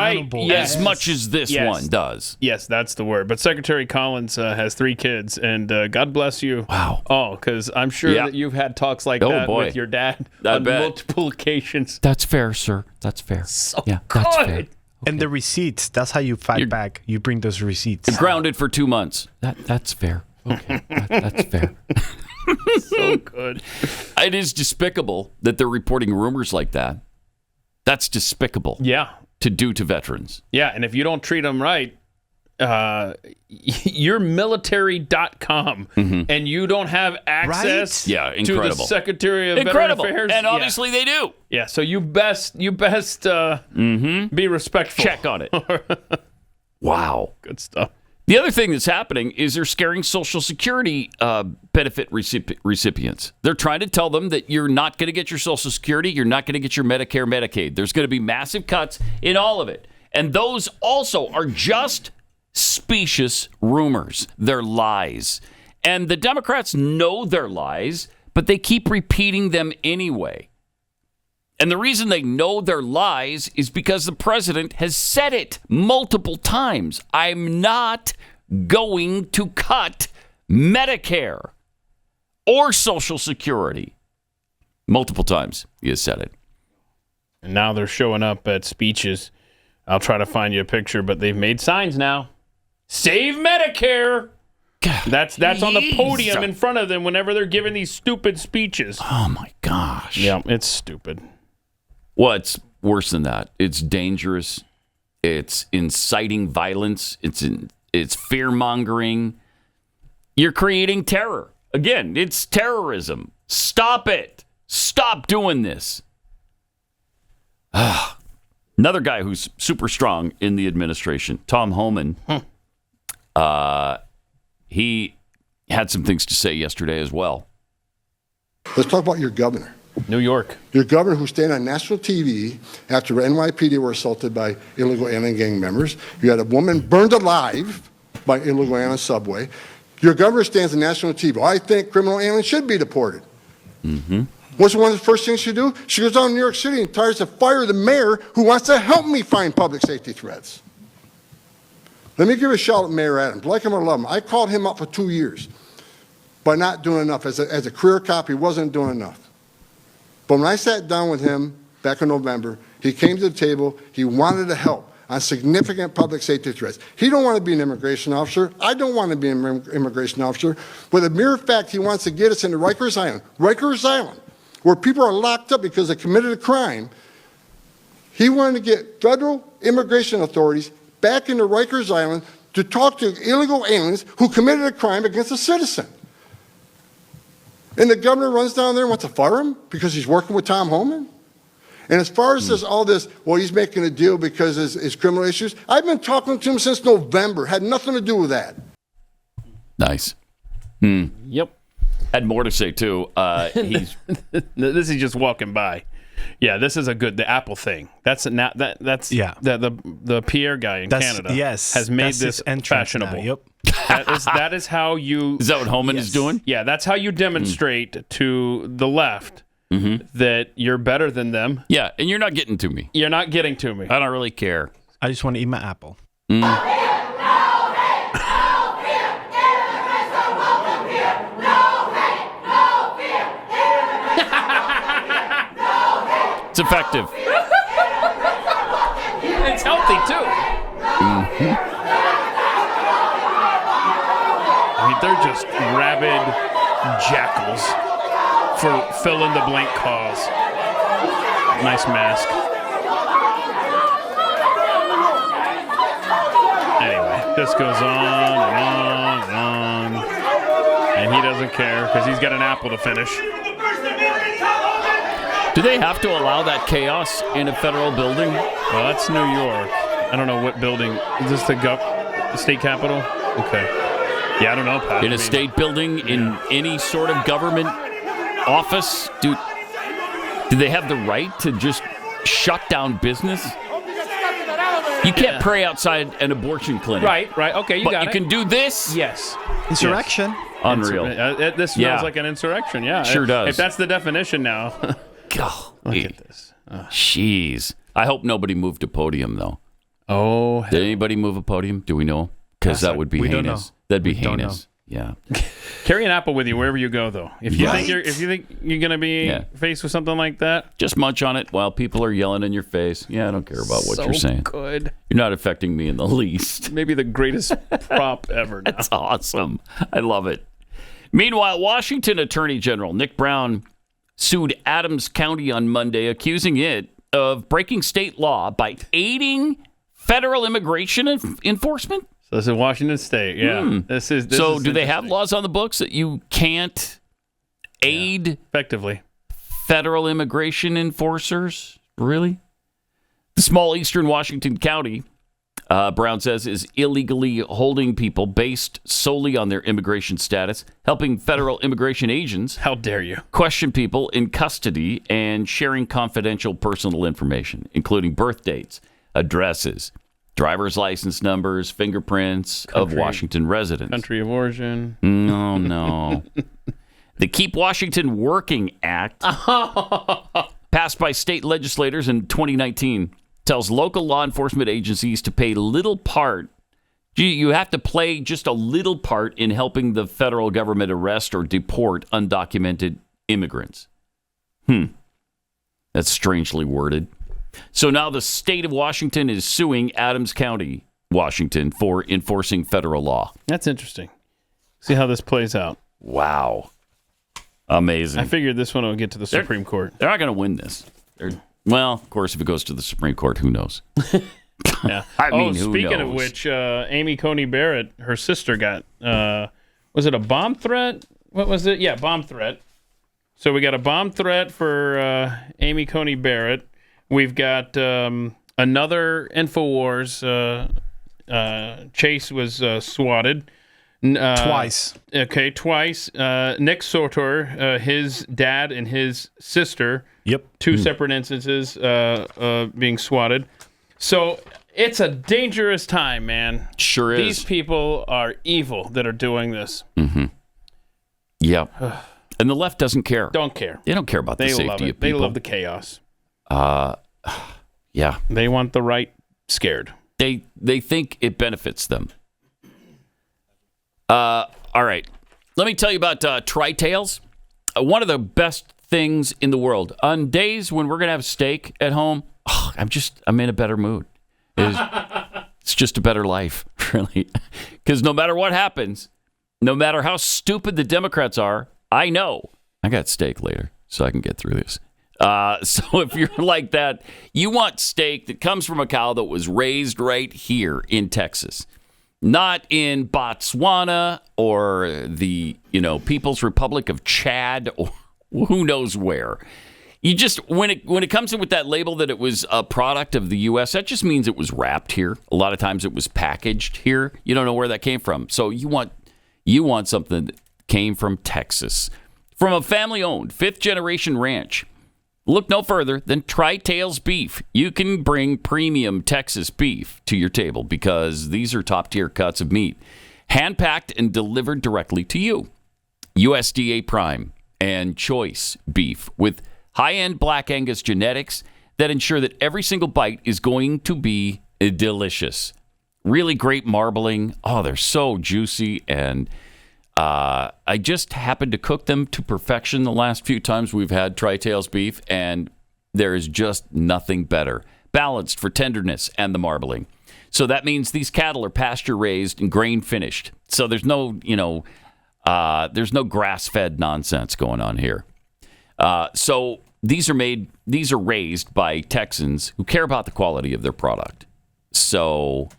as much as this one does. Yes, that's the word. But Secretary Collins has 3 kids, and God bless you. Wow. Oh, because I'm sure that you've had talks like that with your dad on multiple occasions. That's fair, sir. That's fair. So good. That's fair. And the receipts, that's how you fight back. You bring those receipts. Grounded for 2 months. That's fair. Okay, that's fair. So good. It is despicable that they're reporting rumors like that. That's despicable. Yeah. To do to veterans. Yeah, and if you don't treat them right, you're military.com and you don't have access to the Secretary of Veteran Affairs. And obviously they do. Yeah, so you best be respectful. Check on it. Wow. Good stuff. The other thing that's happening is they're scaring Social Security benefit recipients. They're trying to tell them that you're not going to get your Social Security, you're not going to get your Medicare, Medicaid. There's going to be massive cuts in all of it. And those also are just specious rumors. They're lies. And the Democrats know they're lies, but they keep repeating them anyway. And the reason they know they're lies is because the president has said it multiple times. I'm not going to cut Medicare or Social Security. Multiple times he has said it. And now they're showing up at speeches. I'll try to find you a picture, but they've made signs now. Save Medicare. That's on the podium in front of them whenever they're giving these stupid speeches. Oh, my gosh. Yeah, it's stupid. What's worse than that? It's dangerous. It's inciting violence. It's fear-mongering. You're creating terror. Again, it's terrorism. Stop it. Stop doing this. Another guy who's super strong in the administration, Tom Homan, he had some things to say yesterday as well. Let's talk about your governor. New York. Your governor who stayed on national TV after NYPD were assaulted by illegal alien gang members. You had a woman burned alive by illegal alien on a subway. Your governor stands on national TV. I think criminal aliens should be deported. Mm-hmm. What's one of the first things she do? She goes down to New York City and tries to fire the mayor who wants to help me find public safety threats. Let me give a shout at Mayor Adams. Like him or love him, I called him up for 2 years by not doing enough. As a career cop, he wasn't doing enough. But when I sat down with him back in November, he came to the table. He wanted to help on significant public safety threats. He don't want to be an immigration officer. I don't want to be an immigration officer. But the mere fact he wants to get us into Rikers Island, where people are locked up because they committed a crime, he wanted to get federal immigration authorities back into Rikers Island to talk to illegal aliens who committed a crime against a citizen. And the governor runs down there and wants to fire him because he's working with Tom Homan? And as far as all this, well, he's making a deal because of his criminal issues, I've been talking to him since November. Had nothing to do with that. Nice. Yep. Had more to say, too. This is just walking by. Yeah, this is the Apple thing. That's the Pierre guy in Canada has made this fashionable. Yep. That is how you... Is that what Homan is doing? Yeah, that's how you demonstrate to the left that you're better than them. Yeah, and you're not getting to me. You're not getting to me. I don't really care. I just want to eat my apple. It's effective. It's healthy, too. I mean, they're just rabid jackals for fill-in-the-blank cause. Nice mask. Anyway, this goes on and on and on. And he doesn't care because he's got an apple to finish. Do they have to allow that chaos in a federal building? Well, that's New York. I don't know what building. Is this the state capitol? Okay. Yeah, I don't know, Pat. In a state building, in any sort of government office, do they have the right to just shut down business? You can't pray outside an abortion clinic. Right. Okay, you got it. But you can do this? Yes. Insurrection. Yes. Unreal. This smells like an insurrection, yeah. Sure does. If that's the definition now. Look at this. Jeez. I hope nobody moved a podium, though. Oh. Did anybody move a podium? Do we know? Because that would be heinous. Don't know. That'd be heinous. Yeah. Carry an apple with you wherever you go, though. If you think you're going to be faced with something like that, just munch on it while people are yelling in your face. Yeah, I don't care about what you're saying. Good. You're not affecting me in the least. Maybe the greatest prop ever. Now. That's awesome. I love it. Meanwhile, Washington Attorney General Nick Brown sued Adams County on Monday, accusing it of breaking state law by aiding federal immigration enforcement. So this is Washington State, yeah. Do they have laws on the books that you can't aid effectively federal immigration enforcers? Really? The small eastern Washington county, Brown says, is illegally holding people based solely on their immigration status, helping federal immigration agents, how dare you, question people in custody and sharing confidential personal information, including birth dates, addresses, driver's license numbers, fingerprints of Washington residents. Country of origin. No. The Keep Washington Working Act, passed by state legislators in 2019, tells local law enforcement agencies to pay little part. You have to play just a little part in helping the federal government arrest or deport undocumented immigrants. That's strangely worded. So now the state of Washington is suing Adams County, Washington, for enforcing federal law. That's interesting. See how this plays out. Wow. Amazing. I figured this one will get to the Supreme Court. They're not going to win this. Well, of course, if it goes to the Supreme Court, who knows? Yeah. I mean, who speaking knows? of which, Amy Coney Barrett, her sister got, was it a bomb threat? What was it? Yeah, bomb threat. So we got a bomb threat for Amy Coney Barrett. We've got another Infowars. Chase was swatted. Twice. Okay, twice. Nick Sotor, his dad and his sister. Yep. Two separate instances being swatted. So It's a dangerous time, man. Sure is. These people are evil that are doing this. Mm-hmm. Yeah. And the left doesn't care. Don't care. They don't care about the safety love it. of people. They love the chaos. Yeah. They want the right scared. They think it benefits them. All right. Let me tell you about Tri-Tails. One of the best things in the world. On days when we're going to have steak at home, I'm in a better mood. It's just a better life, really. Because no matter what happens, no matter how stupid the Democrats are, I know I got steak later, so I can get through this. So if you're like that, you want steak that comes from a cow that was raised right here in Texas, not in Botswana or the People's Republic of Chad or who knows where. You just when it comes in with that label that it was a product of the U.S., that just means it was wrapped here. A lot of times it was packaged here. You don't know where that came from, so you want something that came from Texas, from a family-owned fifth-generation ranch. Look no further than Tri-Tails Beef. You can bring premium Texas beef to your table because these are top-tier cuts of meat, hand-packed and delivered directly to you. USDA Prime and Choice beef with high-end Black Angus genetics that ensure that every single bite is going to be delicious. Really great marbling. Oh, they're so juicy, and I just happened to cook them to perfection the last few times we've had Tri-Tails beef, and there is just nothing better. Balanced for tenderness and the marbling. So that means these cattle are pasture-raised and grain-finished. So there's no grass-fed nonsense going on here. So these are raised by Texans who care about the quality of their product. So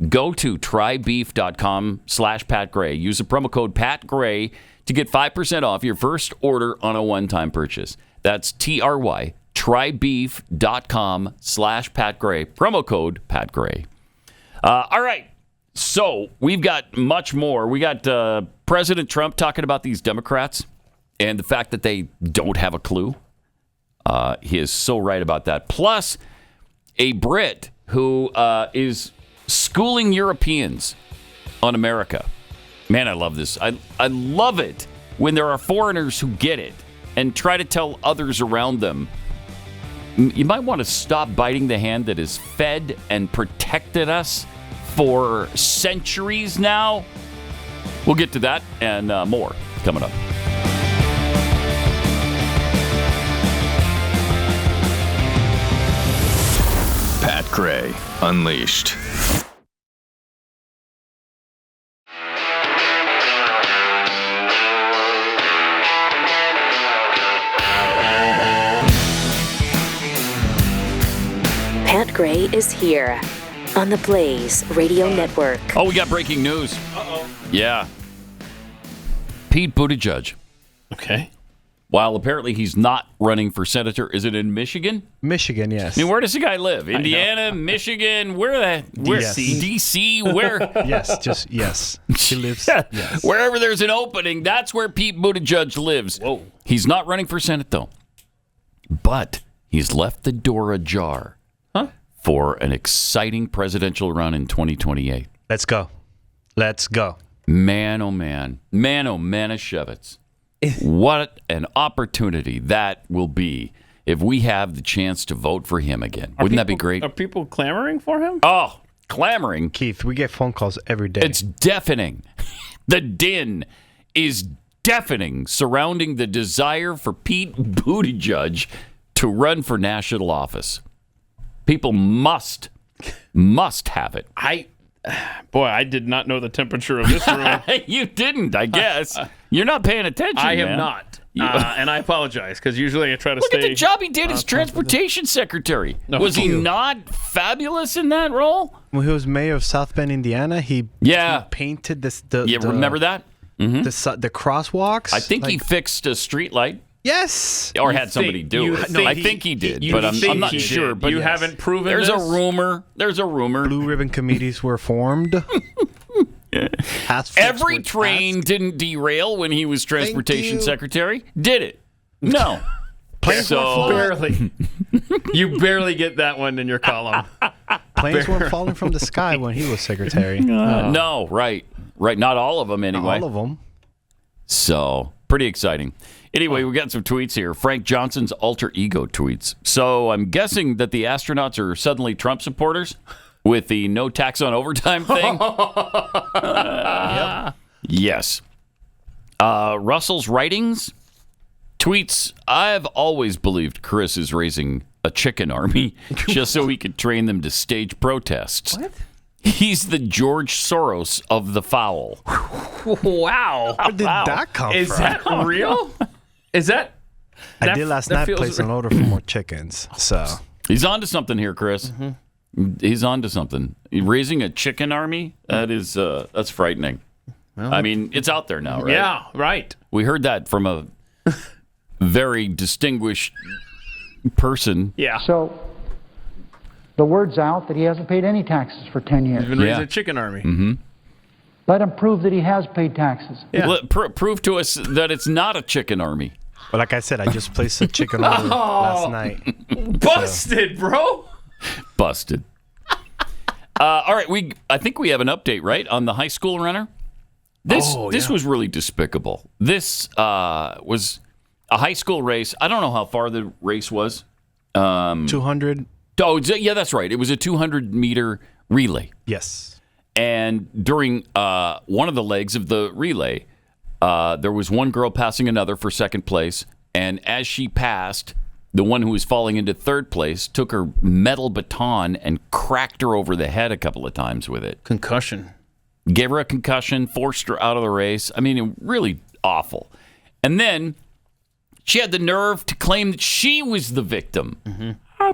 go to trybeef.com/Pat Gray. Use the promo code Pat Gray to get 5% off your first order on a one-time purchase. That's trybeef.com/Pat Gray. Promo code Pat Gray. All right. So we've got much more. We got President Trump talking about these Democrats and the fact that they don't have a clue. He is so right about that. Plus, a Brit who is schooling Europeans on America. Man, I love this. I love it when there are foreigners who get it and try to tell others around them. You might want to stop biting the hand that has fed and protected us for centuries now. We'll get to that and more coming up. Pat Gray Unleashed. Pat Gray is here on the Blaze Radio Network. Oh, we got breaking news. Uh-oh. Yeah. Pete Buttigieg. Okay. While apparently he's not running for senator, is it in Michigan? Michigan, yes. I mean, where does the guy live? Indiana, Michigan, where? D.C., where? Yes. He lives, yes. Wherever there's an opening, that's where Pete Buttigieg lives. Whoa. He's not running for Senate, though. But he's left the door ajar for an exciting presidential run in 2028. Let's go. Man, oh man. Man, oh man, of Shevitz. What an opportunity that will be if we have the chance to vote for him again. Wouldn't that be great? Are people clamoring for him? Oh, clamoring. Keith, we get phone calls every day. It's deafening. The din is deafening surrounding the desire for Pete Buttigieg to run for national office. People must have it. I did not know the temperature of this room. You didn't, I guess. You're not paying attention, I man. am not. And I apologize, because usually I try to Look stay... at the job he did as transportation secretary. No, was he not fabulous in that role? When he was mayor of South Bend, Indiana, he painted this... remember that? Mm-hmm. The crosswalks? I think he fixed a street light. Yes. Or had somebody do it. I think he did, but I'm not sure. But you haven't proven There's this? a rumor. Blue ribbon committees were formed. Every train didn't derail when he was transportation secretary. Did it? No. Barely. You barely get that one in your column. planes weren't falling from the sky when he was secretary. No, right. Not all of them, anyway. Not all of them. So, pretty exciting. Anyway, we got some tweets here. Frank Johnson's alter ego tweets. So, I'm guessing that the astronauts are suddenly Trump supporters with the no tax on overtime thing. Yep. Yes. Russell's writings tweets, I've always believed Chris is raising a chicken army just so he could train them to stage protests. What? He's the George Soros of the fowl. Wow. Where did that come from? Is that real? Is that? I did last night place an order for more chickens. So he's on to something here, Chris. He's on to something. Raising a chicken army? That's frightening. Well, I mean, it's out there now, right? Yeah, right. We heard that from a very distinguished person. Yeah. So the word's out that he hasn't paid any taxes for 10 years. He's been raising a chicken army. Mm-hmm. Let him prove that he has paid taxes. Yeah. Prove to us that it's not a chicken army. But like I said, I just placed a chicken order last night. Busted, bro. Busted. All right, I think we have an update, right, on the high school runner? This was really despicable. This was a high school race. I don't know how far the race was. 200. Oh, yeah, that's right. It was a 200-meter relay. Yes. And during one of the legs of the relay, there was one girl passing another for second place. And as she passed, the one who was falling into third place took her metal baton and cracked her over the head a couple of times with it. Concussion. Gave her a concussion, forced her out of the race. I mean, really awful. And then she had the nerve to claim that she was the victim. Mm-hmm.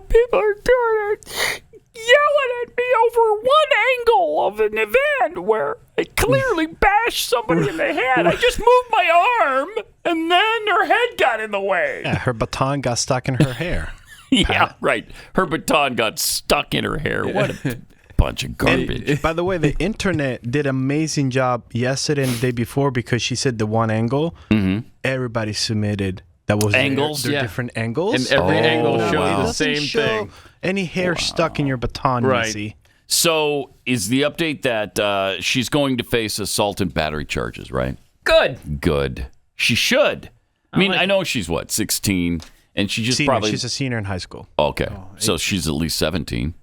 People are doing it, yelling at me over one angle of an event where I clearly bashed somebody in the head. I just moved my arm, and then her head got in the way. Yeah, her baton got stuck in her hair. Yeah, right. Her baton got stuck in her hair. What a bunch of garbage. And, by the way, the internet did an amazing job yesterday and the day before because she said the one angle. Mm-hmm. Everybody submitted. That was angles, their different angles. And every angle shows the same thing. Any hair stuck in your baton, right. So is the update that she's going to face assault and battery charges, right? Good. She should. I know she's, 16? And she just senior. She's a senior in high school. Okay. So she's at least 17.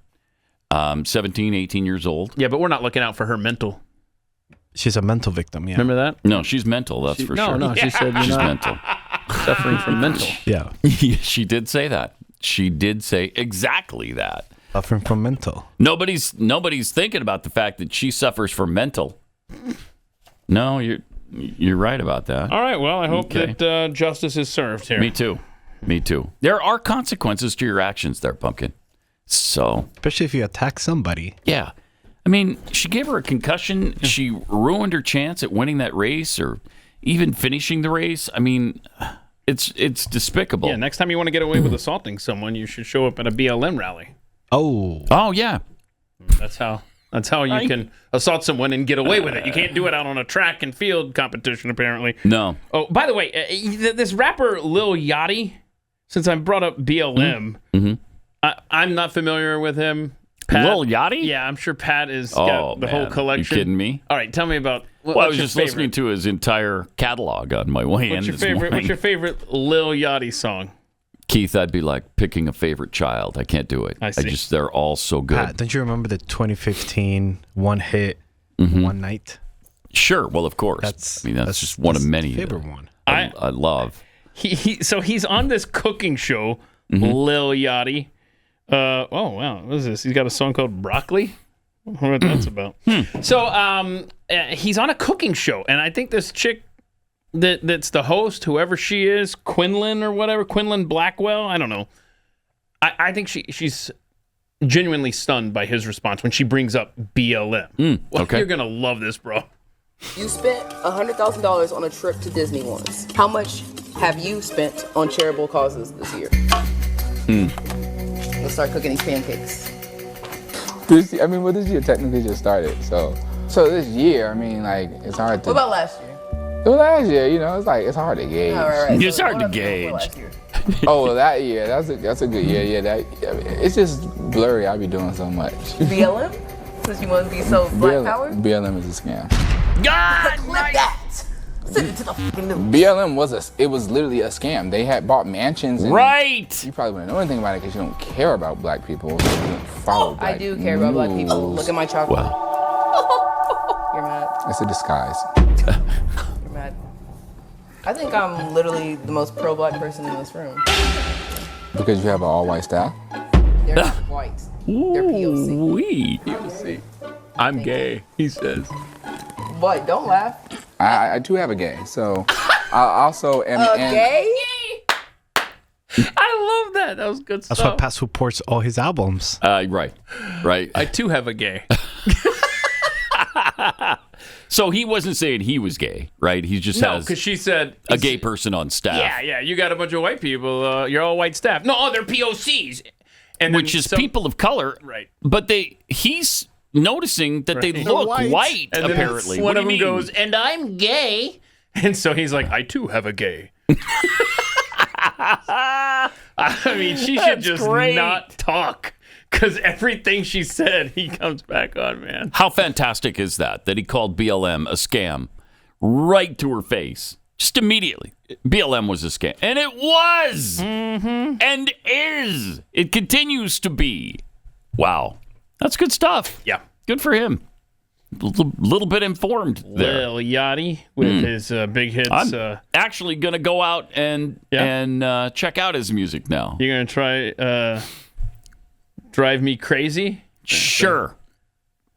17, 18 years old. Yeah, but we're not looking out for her mental. She's a mental victim, yeah. Remember that? No, she's mental, that's for sure. No, she said she's mental. Suffering from mental. Yeah. She did say that. She did say exactly that. Suffering from mental. Nobody's thinking about the fact that she suffers from mental. No, you're right about that. All right, well, I hope that justice is served here. Me too. There are consequences to your actions there, Pumpkin. So, especially if you attack somebody. Yeah. I mean, she gave her a concussion. She ruined her chance at winning that race or even finishing the race. I mean, it's despicable. Yeah, next time you want to get away with assaulting someone, you should show up at a BLM rally. Oh, yeah. That's how you can assault someone and get away with it. You can't do it out on a track and field competition, apparently. No. Oh, by the way, this rapper Lil Yachty, since I brought up BLM, I'm not familiar with him. Pat, Lil Yachty? Yeah, I'm sure Pat has got the whole collection. You kidding me? All right, tell me about. I was just listening to his entire catalog on my way in this morning. What's your favorite Lil Yachty song? Keith, I'd be like picking a favorite child. I can't do it. I see. They're all so good. Pat, don't you remember the 2015 one hit, one night? Sure. Well, of course. That's just one of many. Favorite one. I love. So he's on this cooking show, Lil Yachty. Oh wow, what is this? He's got a song called Broccoli. I don't know what that's about. So he's on a cooking show, and I think this chick that's the host, whoever she is, Quinlan or whatever, Quinlan Blackwell, I don't know. I think she's genuinely stunned by his response when she brings up BLM. Okay. You're gonna love this, bro. You spent $100,000 on a trip to Disney once. How much have you spent on charitable causes this year? Let's start cooking these pancakes. This year technically just started, so this year, it's hard to. What about last year? Last year, it's hard to gauge. Right. It's hard to gauge. Oh, that that's a good year. Yeah, it's just blurry. I be doing so much. BLM? Since you want to be so black power? BLM is a scam. God, clip that. Send it to the fucking news. BLM was literally a scam. They had bought mansions. And right. You probably wouldn't know anything about it because you don't care about black people. So you don't follow black I do care about black people. Look at my chocolate. Wow. You're mad. It's a disguise. You're mad. I think I'm literally the most pro-black person in this room. Because you have an all-white staff? They're not white. They're POC. POC. I'm gay, he says. Boy, don't laugh. I do have a gay, so I also am. Gay? I love that. That was good stuff. That's why Pat supports all his albums. Right. I too have a gay. So he wasn't saying he was gay, right? He just No, has because she said a gay person on staff. Yeah. You got a bunch of white people. You're all white staff. No, they're POCs. And which is people of color. Right. But he's noticing that they look white, and apparently. One of them goes, and I'm gay. And so he's like, I too have a gay. I mean, she should just not talk. Because everything she said, he comes back on, man. How fantastic is that he called BLM a scam right to her face? Just immediately. BLM was a scam. And it was! Mm-hmm. And is! It continues to be. Wow. That's good stuff. Yeah. Good for him. Little bit informed there. Lil Yachty with his big hits. I'm actually going to go out and check out his music now. You're going to try Drive Me Crazy? Sure.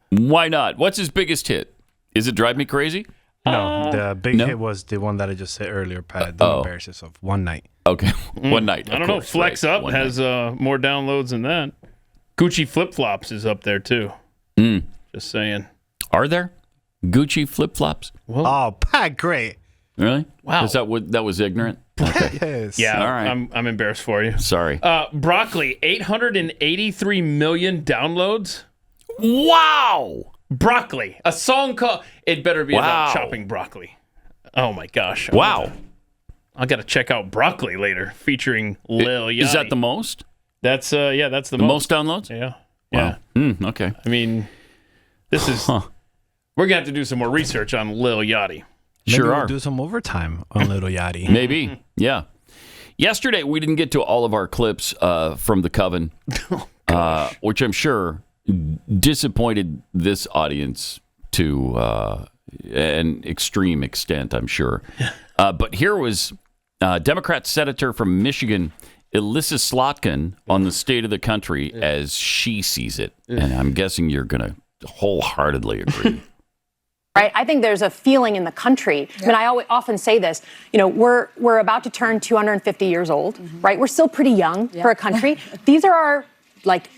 Why not? What's his biggest hit? Is it Drive Me Crazy? No, the big hit was the one that I just said earlier, Pat. Don't embarrass yourself. One Night. Okay. One Night. I don't know. Flex Up has more downloads than that. Gucci Flip Flops is up there, too. Just saying. Are there Gucci Flip Flops? Oh, Pat, great. Really? Wow. Is that was ignorant? Okay. Yes. Yeah, all right. I'm embarrassed for you. Sorry. Broccoli, 883 million downloads. Wow. Broccoli, a song called. It better be about chopping broccoli. Oh my gosh. Wow. I got to check out Broccoli later, featuring Lil Yachty. Is that the most? That's that's the most downloads. Yeah. Wow. Okay. I mean, this is. We're gonna have to do some more research on Lil Yachty. Maybe we'll do some overtime on Lil Yachty. Maybe. Yeah. Yesterday we didn't get to all of our clips from the Coven, which I'm sure disappointed this audience to an extreme extent, I'm sure. But here was Democrat Senator from Michigan, Elissa Slotkin, on the state of the country as she sees it. And I'm guessing you're going to wholeheartedly agree. Right? I think there's a feeling in the country. I mean, I often say this, we're about to turn 250 years old, right? We're still pretty young for a country. These are our like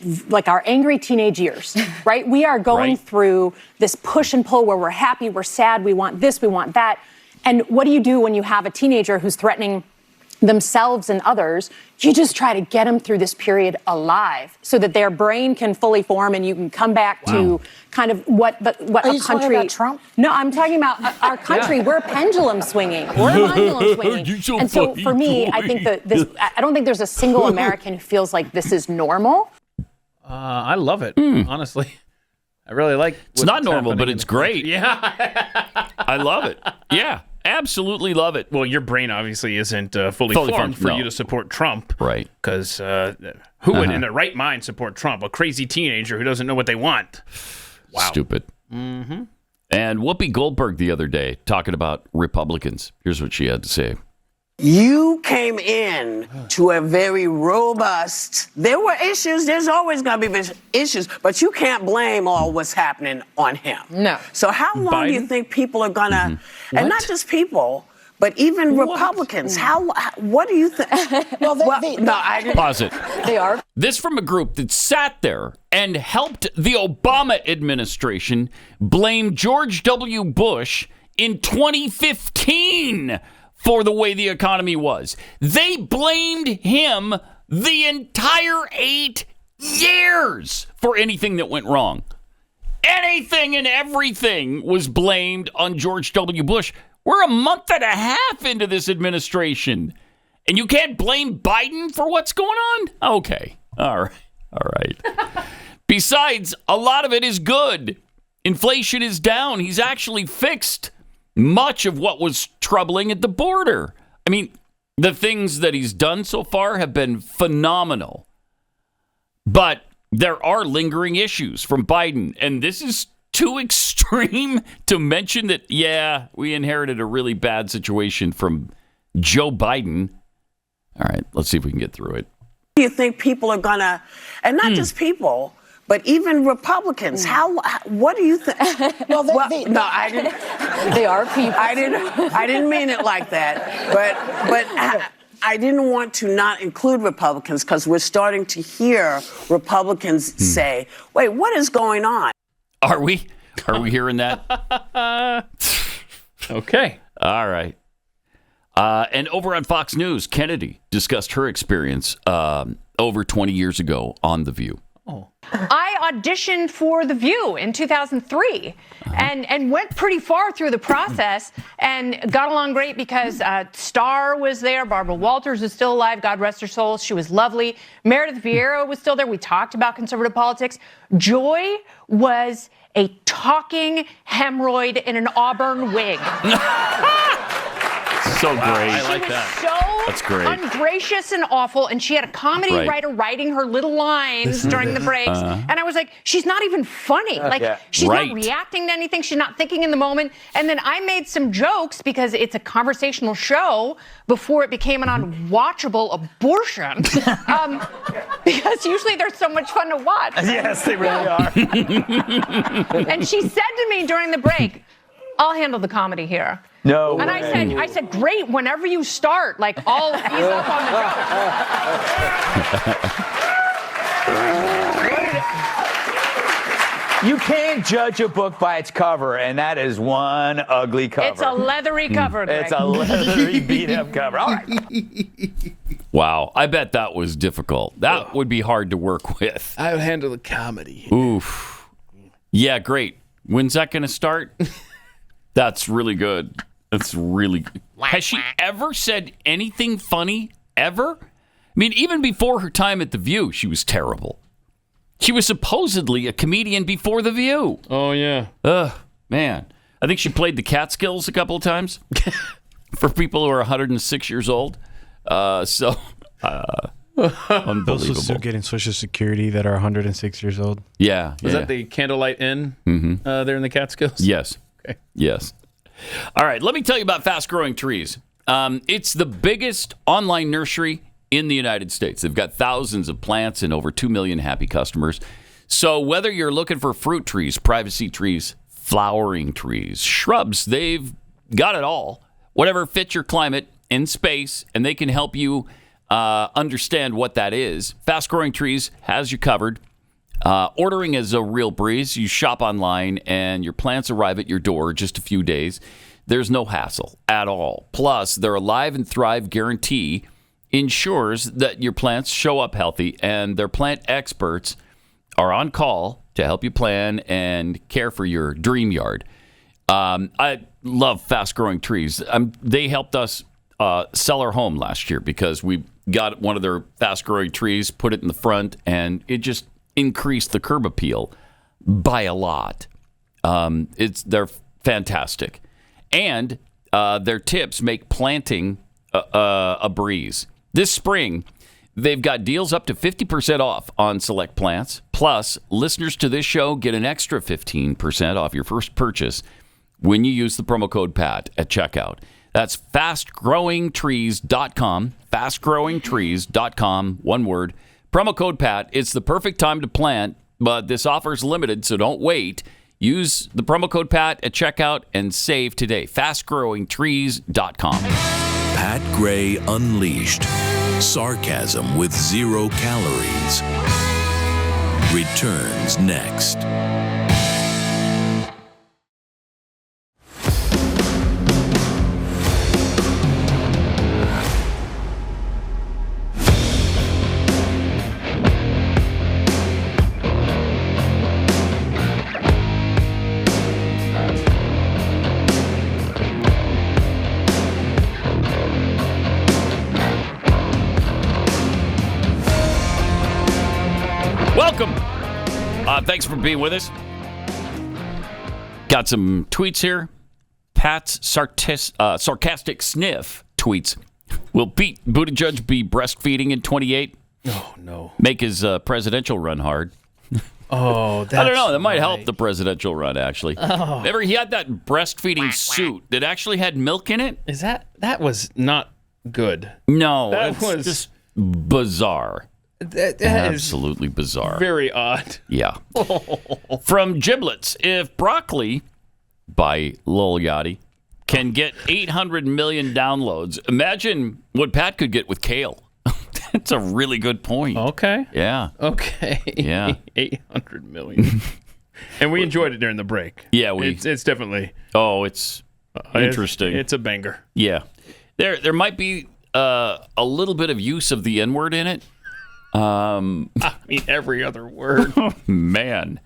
our angry teenage years, right? We are going through this push and pull where we're happy, we're sad, we want this, we want that. And what do you do when you have a teenager who's threatening themselves and others? You just try to get them through this period alive so that their brain can fully form and you can come back to kind of what Are a you country. talking about Trump? No, I'm talking about our country. We're pendulum swinging. We're pendulum swinging. And so for me, I think I don't think there's a single American who feels like this is normal. I love it, honestly. I really like. It's not normal, but it's great. Yeah, I love it. Yeah. Absolutely love it. Well, your brain obviously isn't fully formed for you to support Trump. Right. Because who would in their right mind support Trump? A crazy teenager who doesn't know what they want. Wow. Stupid. Mm-hmm. And Whoopi Goldberg the other day talking about Republicans. Here's what she had to say. You came in to a very robust, there were issues, there's always going to be issues, but you can't blame all what's happening on him. No. So how long do you think people are going to, and not just people, but even Republicans, what do you think? Pause it. They are. This from a group that sat there and helped the Obama administration blame George W. Bush in 2015 for the way the economy was. They blamed him the entire 8 years for anything that went wrong. Anything and everything was blamed on George W. Bush. We're a month and a half into this administration, And you can't blame Biden for what's going on? Okay. All right. Besides, a lot of it is good. Inflation is down. He's actually fixed much of what was troubling at the border. I mean, the things that he's done so far have been phenomenal. But there are lingering issues from Biden. And this is too extreme to mention that, yeah, we inherited a really bad situation from Joe Biden. All right, let's see if we can get through it. Do you think people are gonna, and not just people, but even Republicans? What do you think? No, I didn't. They are people. I didn't mean it like that. But I didn't want to not include Republicans because we're starting to hear Republicans say, "Wait, what is going on?" Are we hearing that? Okay. All right. And over on Fox News, Kennedy discussed her experience over 20 years ago on The View. I auditioned for The View in 2003 and went pretty far through the process and got along great because Star was there. Barbara Walters is still alive. God rest her soul. She was lovely. Meredith Vieira was still there. We talked about conservative politics. Joy was a talking hemorrhoid in an auburn wig. So great. I like that. That's great. Ungracious and awful, and she had a comedy writer writing her little lines during the breaks, and I was like, she's not even funny. She's not reacting to anything. She's not thinking in the moment. And then I made some jokes because it's a conversational show before it became an unwatchable abortion. Because usually they're so much fun to watch. Yes, they really are. And she said to me during the break, I'll handle the comedy here. No and way. I said, great, whenever you start, I'll ease up on the joke. You can't judge a book by its cover, and that is one ugly cover. It's a leathery cover, Greg. It's a leathery, beat-up cover. All right. Wow, I bet that was difficult. That would be hard to work with. I would handle the comedy. Oof. Yeah, great. When's that going to start? That's really good. That's really good. Has she ever said anything funny, ever? I mean, even before her time at The View, she was terrible. She was supposedly a comedian before The View. Oh, yeah. Ugh, man. I think she played the Catskills a couple of times for people who are 106 years old. Unbelievable. Those who still getting Social Security that are 106 years old. Yeah. Was that the Candlelight Inn there in the Catskills? Yes. Okay. Yes. All right. Let me tell you about Fast Growing Trees. It's the biggest online nursery in the United States. They've got thousands of plants and over 2 million happy customers. So whether you're looking for fruit trees, privacy trees, flowering trees, shrubs, they've got it all. Whatever fits your climate and space, and they can help you understand what that is. Fast Growing Trees has you covered. Ordering is a real breeze. You shop online and your plants arrive at your door in just a few days. There's no hassle at all. Plus, their Alive and Thrive guarantee ensures that your plants show up healthy, and their plant experts are on call to help you plan and care for your dream yard. I love Fast Growing Trees. They helped us sell our home last year because we got one of their Fast Growing Trees, put it in the front, and it just increased the curb appeal by a lot. They're fantastic, and their tips make planting a breeze. This spring, they've got deals up to 50% off on select plants. Plus, listeners to this show get an extra 15% off your first purchase when you use the promo code PAT at checkout. That's fastgrowingtrees.com, fastgrowingtrees.com, one word. Promo code PAT. It's the perfect time to plant, but this offer is limited, so don't wait. Use the promo code PAT at checkout and save today. Fastgrowingtrees.com. Pat Gray Unleashed. Sarcasm with 0 calories. Returns next. Thanks for being with us. Got some tweets here. Pat's sarcastic sniff tweets. Will Pete Buttigieg be breastfeeding in 28? Oh, no. Make his presidential run hard. Oh, that's I don't know. That might right. help the presidential run, actually. Oh. Remember, he had that breastfeeding suit that actually had milk in it? That was not good. No, That it's was just bizarre. That is Absolutely bizarre. very odd. Yeah. From Giblets, if Broccoli by Lil Yachty can get 800 million downloads, imagine what Pat could get with Kale. That's a really good point. Okay. Yeah. Okay. Yeah. 800 million. And we enjoyed it during the break. Yeah, It's definitely. Oh, it's interesting. It's a banger. Yeah. There might be a little bit of use of the N-word in it. I mean, every other word. Man.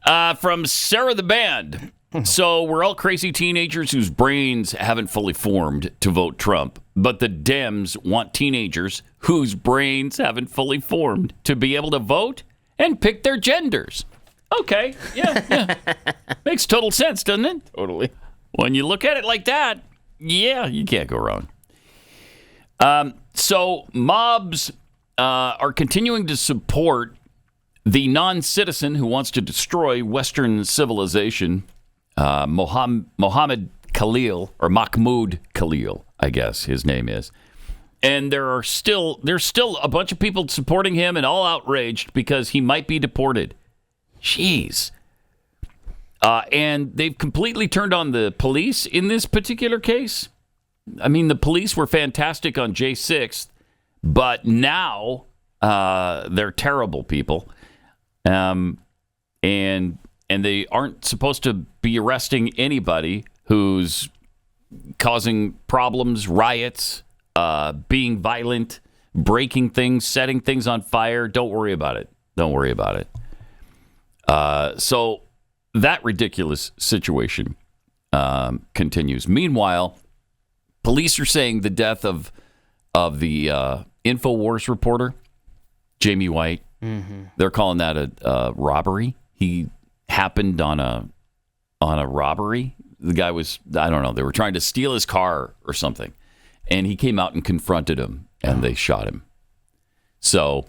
From Sarah the Band. So we're all crazy teenagers whose brains haven't fully formed to vote Trump, but the Dems want teenagers whose brains haven't fully formed to be able to vote and pick their genders. Okay, yeah. Makes total sense, doesn't it? Totally. When you look at it like that, yeah, you can't go wrong. So mobs are continuing to support the non-citizen who wants to destroy Western civilization, Mohammed Khalil, or Mahmoud Khalil, I guess his name is. And there's still a bunch of people supporting him and all outraged because he might be deported. Jeez. And they've completely turned on the police in this particular case. I mean, the police were fantastic on J 6th, but now they're terrible people. And they aren't supposed to be arresting anybody who's causing problems, riots, being violent, breaking things, setting things on fire. Don't worry about it. Don't worry about it. So that ridiculous situation continues. Meanwhile, police are saying the death of the Infowars reporter, Jamie White, they're calling that a robbery. He happened on a robbery. The guy was, I don't know, they were trying to steal his car or something. And he came out and confronted him, and they shot him. So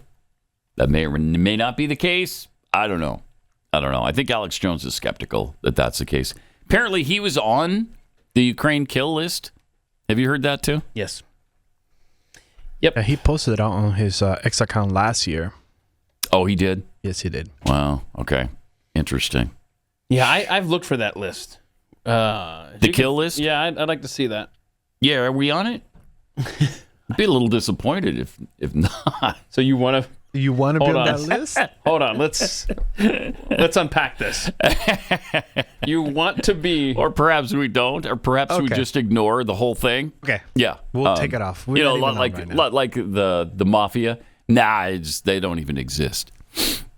that may or may not be the case. I don't know. I think Alex Jones is skeptical that that's the case. Apparently, he was on the Ukraine kill list. Have you heard that too? Yes. Yep. He posted it out on his X account last year. Oh, he did? Yes, he did. Wow. Okay. Interesting. Yeah, I've looked for that list. The kill list? Yeah, I'd like to see that. Yeah, are we on it? I'd be a little disappointed if not. So you want to be on that list? Hold on, let's unpack this. You want to be, or perhaps we don't, or perhaps we just ignore the whole thing. Okay. Yeah, we'll take it off. We're like the mafia. Nah, they don't even exist.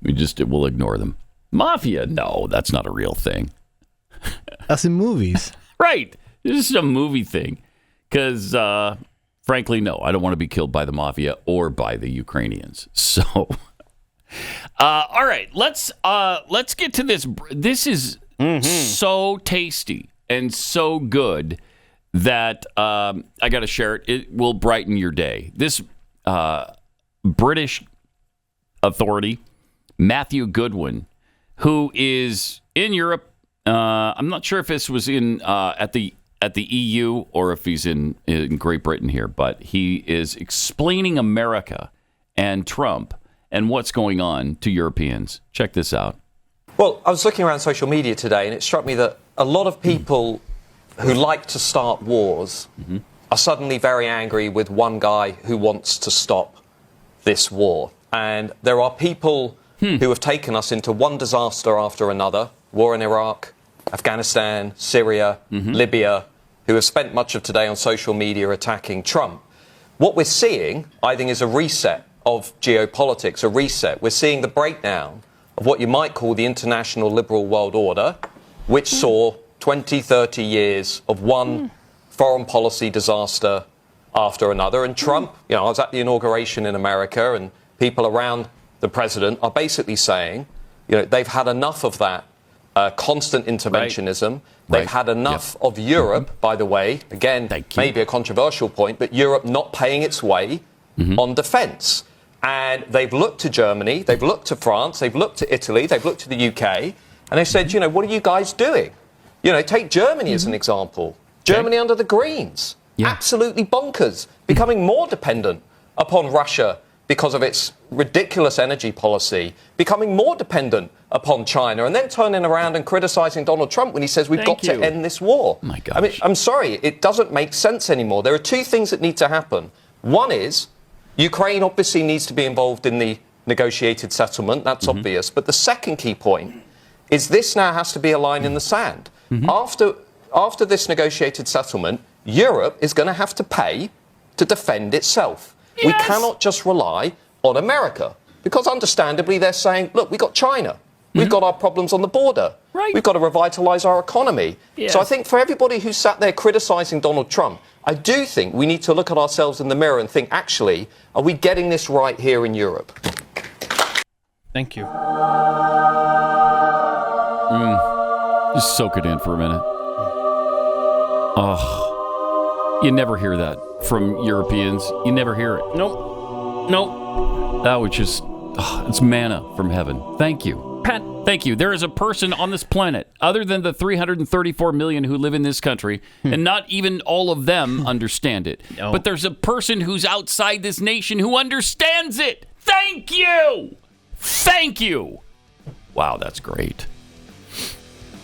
We'll ignore them. Mafia? No, that's not a real thing. That's in movies. Right. This is a movie thing. Because, frankly, no, I don't want to be killed by the mafia or by the Ukrainians. So, all right, let's get to this. This is so tasty and so good that I got to share it. It will brighten your day. This British authority, Matthew Goodwin, who is in Europe. I'm not sure if this was in at the EU or if he's in Great Britain here, but he is explaining America and Trump and what's going on to Europeans. Check this out. Well, I was looking around social media today, and it struck me that a lot of people who like to start wars are suddenly very angry with one guy who wants to stop this war. And there are people who have taken us into one disaster after another, war in Iraq, Afghanistan, Syria, Libya, who have spent much of today on social media attacking Trump. What we're seeing, I think, is a reset of geopolitics, a reset. We're seeing the breakdown of what you might call the international liberal world order, which saw 20, 30 years of one foreign policy disaster after another. And Trump, I was at the inauguration in America, and people around the president are basically saying they've had enough of that constant interventionism. They've had enough of Europe, by the way, again, maybe a controversial point, but Europe not paying its way on defence. And they've looked to Germany, they've looked to France, they've looked to Italy, they've looked to the UK, and they've said, what are you guys doing? Take Germany as an example. Germany under the Greens. Absolutely bonkers. Becoming more dependent upon Russia because of its ridiculous energy policy, becoming more dependent upon China, and then turning around and criticising Donald Trump when he says we've got to end this war. My gosh. I mean, I'm sorry, it doesn't make sense anymore. There are two things that need to happen. One is Ukraine obviously needs to be involved in the negotiated settlement. That's obvious. But the second key point is this now has to be a line in the sand. After this negotiated settlement, Europe is going to have to pay to defend itself. We cannot just rely on America, because understandably they're saying, look, we've got China. We've got our problems on the border. We've got to revitalise our economy. So I think for everybody who sat there criticising Donald Trump, I do think we need to look at ourselves in the mirror and think, actually, are we getting this right here in Europe? Thank you. Just soak it in for a minute. Oh, you never hear that from Europeans. You never hear it. Nope. That was just, it's manna from heaven. Thank you. Pat, thank you. There is a person on this planet, other than the 334 million who live in this country, and not even all of them understand it. No. But there's a person who's outside this nation who understands it. Thank you. Thank you. Wow, that's great.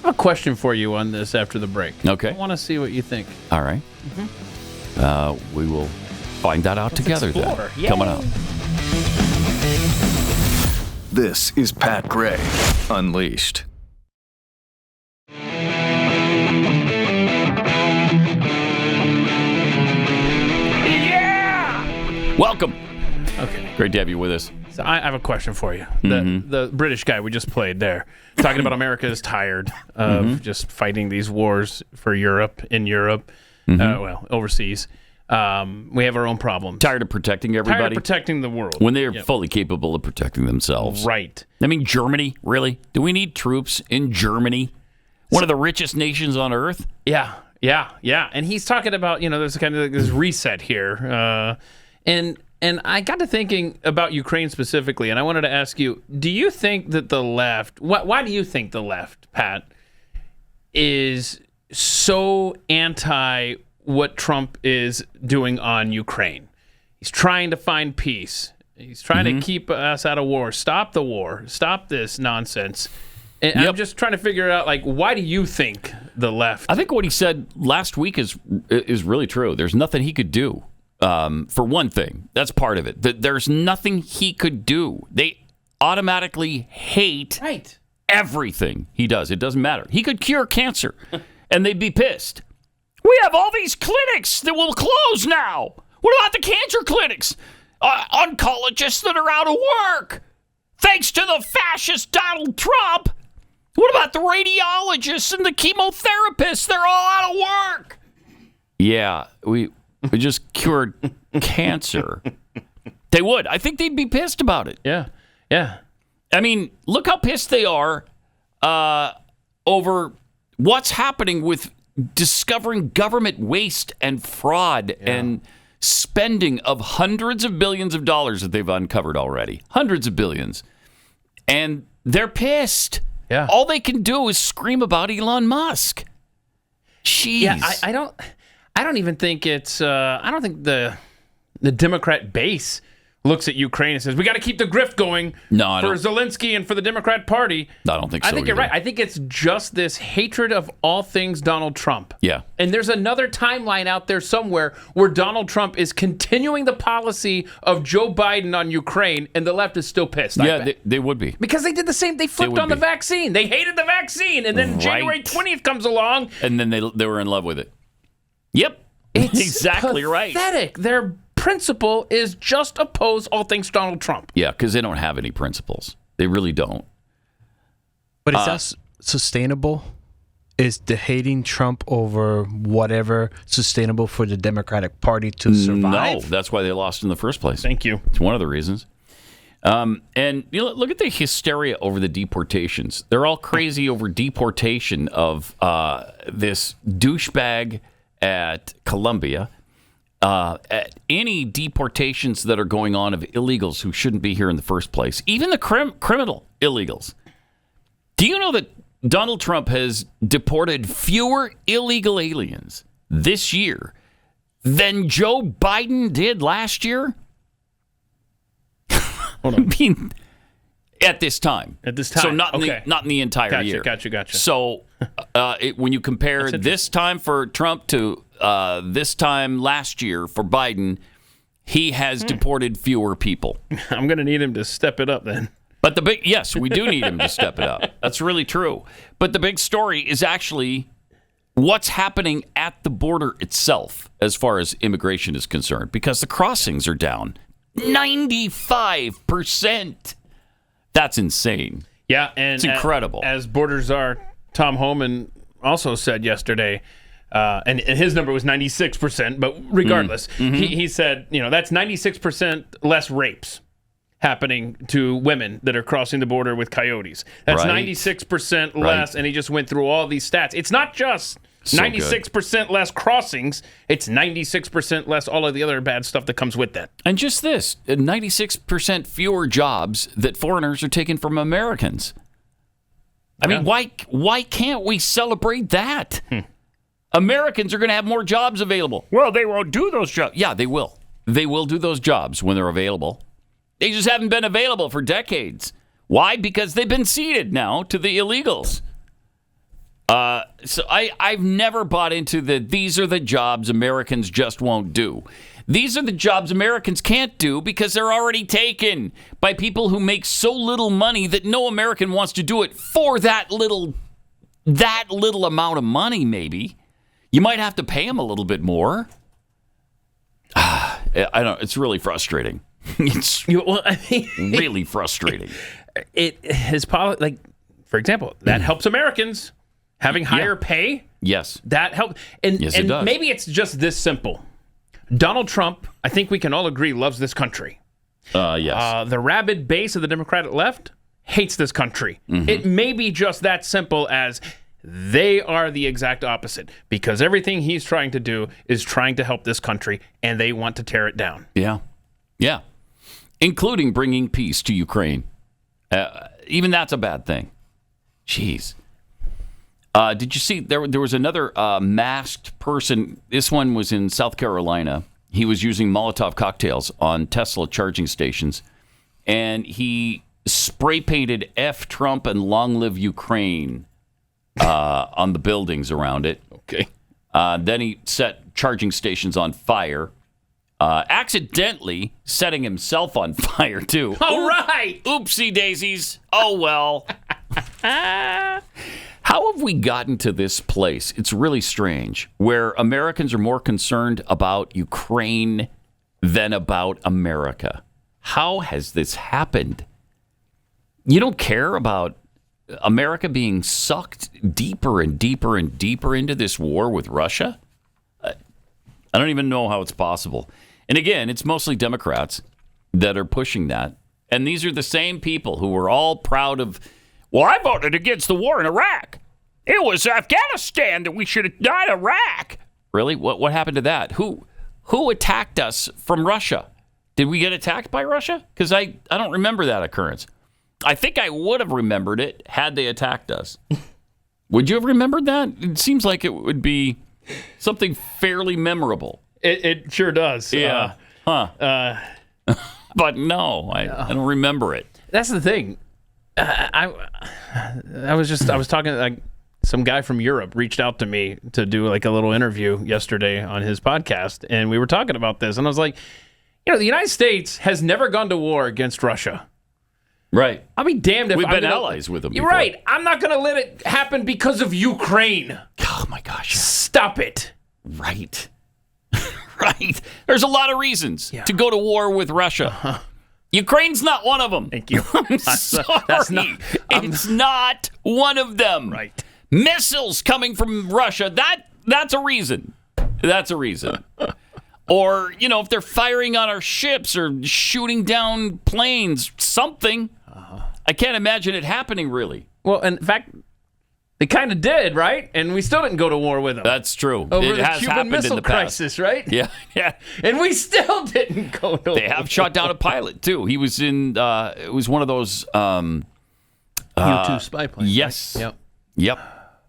I have a question for you on this after the break. Okay. I want to see what you think. All right. We will find that out together explore. then. Yay. Coming up. This is Pat Gray Unleashed. Yeah! Welcome. Okay. Great to have you with us. So I have a question for you. The British guy we just played there, talking about America is tired of just fighting these wars for Europe, in Europe, overseas. We have our own problems. Tired of protecting everybody? Tired of protecting the world. When they are fully capable of protecting themselves. Right. I mean, Germany, really? Do we need troops in Germany? One of the richest nations on earth? Yeah. And he's talking about, there's kind of this reset here. And I got to thinking about Ukraine specifically, and I wanted to ask you, do you think that the left, why do you think the left, Pat, is so anti what Trump is doing on Ukraine? He's trying to find peace. He's trying to keep us out of war. Stop the war. Stop this nonsense. And I'm just trying to figure out, why do you think the left? I think what he said last week is really true. There's nothing he could do. For one thing, that's part of it. There's nothing he could do. They automatically hate everything he does. It doesn't matter. He could cure cancer, and they'd be pissed. We have all these clinics that will close now. What about the cancer clinics? Oncologists that are out of work, thanks to the fascist Donald Trump. What about the radiologists and the chemotherapists? They're all out of work. Yeah, we just cured cancer. They would. I think they'd be pissed about it. Yeah. I mean, look how pissed they are over what's happening with discovering government waste and fraud and spending of hundreds of billions of dollars that they've uncovered already. Hundreds of billions. And they're pissed. Yeah. All they can do is scream about Elon Musk. Jeez. Yeah, I don't even think it's. I don't think the Democrat base looks at Ukraine and says we got to keep the grift going for Zelensky and for the Democrat Party. I don't think so. I think you're right. I think it's just this hatred of all things Donald Trump. Yeah. And there's another timeline out there somewhere where Donald Trump is continuing the policy of Joe Biden on Ukraine, and the left is still pissed. Yeah, they would be. Because they did the same. They flipped on the vaccine. They hated the vaccine, and then January 20th comes along, and then they were in love with it. Yep. It's exactly right. Pathetic. Their principle is just oppose all things Donald Trump. Yeah, because they don't have any principles. They really don't. But is that sustainable? Is the hating Trump over whatever sustainable for the Democratic Party to survive? No, that's why they lost in the first place. Thank you. It's one of the reasons. And look at the hysteria over the deportations. They're all crazy over deportation of this douchebag at Colombia. At any deportations that are going on of illegals who shouldn't be here in the first place, even the criminal illegals. Do you know that Donald Trump has deported fewer illegal aliens this year than Joe Biden did last year? I mean, at this time. At this time. So not in the entire year. Gotcha. So when you compare this time for Trump to this time last year for Biden, he has deported fewer people. I'm going to need him to step it up then. But yes, we do need him to step it up. That's really true. But the big story is actually what's happening at the border itself as far as immigration is concerned, because the crossings are down 95%. That's insane. Yeah, and it's incredible. As borders are, Tom Homan also said yesterday, and his number was 96%, but regardless, he said, that's 96% less rapes happening to women that are crossing the border with coyotes. That's 96% less, and he just went through all these stats. It's not just 96% less crossings, it's 96% less all of the other bad stuff that comes with that. And just this, 96% fewer jobs that foreigners are taking from Americans. I mean, why can't we celebrate that? Americans are going to have more jobs available. Well, they won't do those jobs. Yeah, they will. They will do those jobs when they're available. They just haven't been available for decades. Why? Because they've been ceded now to the illegals. So I've never bought into these are the jobs Americans just won't do. These are the jobs Americans can't do because they're already taken by people who make so little money that no American wants to do it for that little amount of money, maybe. You might have to pay them a little bit more. It's really frustrating. It's really frustrating. For example, that helps Americans having higher pay. Yes, that helps. And it does. Maybe it's just this simple. Donald Trump, I think we can all agree, loves this country. Yes. The rabid base of the Democratic left hates this country. It may be just that simple as they are the exact opposite, because everything he's trying to do is trying to help this country, and they want to tear it down. Yeah. Including bringing peace to Ukraine. Even that's a bad thing. Jeez. Did you see there was another masked person? This one was in South Carolina. He was using Molotov cocktails on Tesla charging stations, and he spray painted F Trump and Long Live Ukraine on the buildings around it. Okay. Then he set charging stations on fire. Accidentally setting himself on fire, too. All right. Oopsie daisies. Oh, well. How have we gotten to this place? It's really strange, where Americans are more concerned about Ukraine than about America. How has this happened? You don't care about America being sucked deeper and deeper and deeper into this war with Russia? I don't even know how it's possible. And again, it's mostly Democrats that are pushing that. And these are the same people who were all proud of, well, I voted against the war in Iraq. It was Afghanistan that we should have, not Iraq. Really? What happened to that? Who attacked us from Russia? Did we get attacked by Russia? Because I don't remember that occurrence. I think I would have remembered it had they attacked us. Would you have remembered that? It seems like it would be something fairly memorable. It sure does. Yeah. But no, I don't remember it. That's the thing. I was talking, like, some guy from Europe reached out to me to do like a little interview yesterday on his podcast, and we were talking about this, and I was like, the United States has never gone to war against Russia. Right. I'll be damned if we've been allies with them. You're right. I'm not going to let it happen because of Ukraine. Oh my gosh. Stop it. Right. Right. There's a lot of reasons to go to war with Russia. Ukraine's not one of them. Thank you. I'm sorry. It's not one of them. Right. Missiles coming from Russia. That's a reason. That's a reason. Or, if they're firing on our ships or shooting down planes, something. I can't imagine it happening, really. Well, in fact, they kind of did, right? And we still didn't go to war with them. That's true. Over it the has Cuban happened Missile in the past. Crisis, right? Yeah. And we still didn't go to war. They have shot down a pilot, too. He was in, it was one of those... U-2 spy planes. Yes. Right? Yep.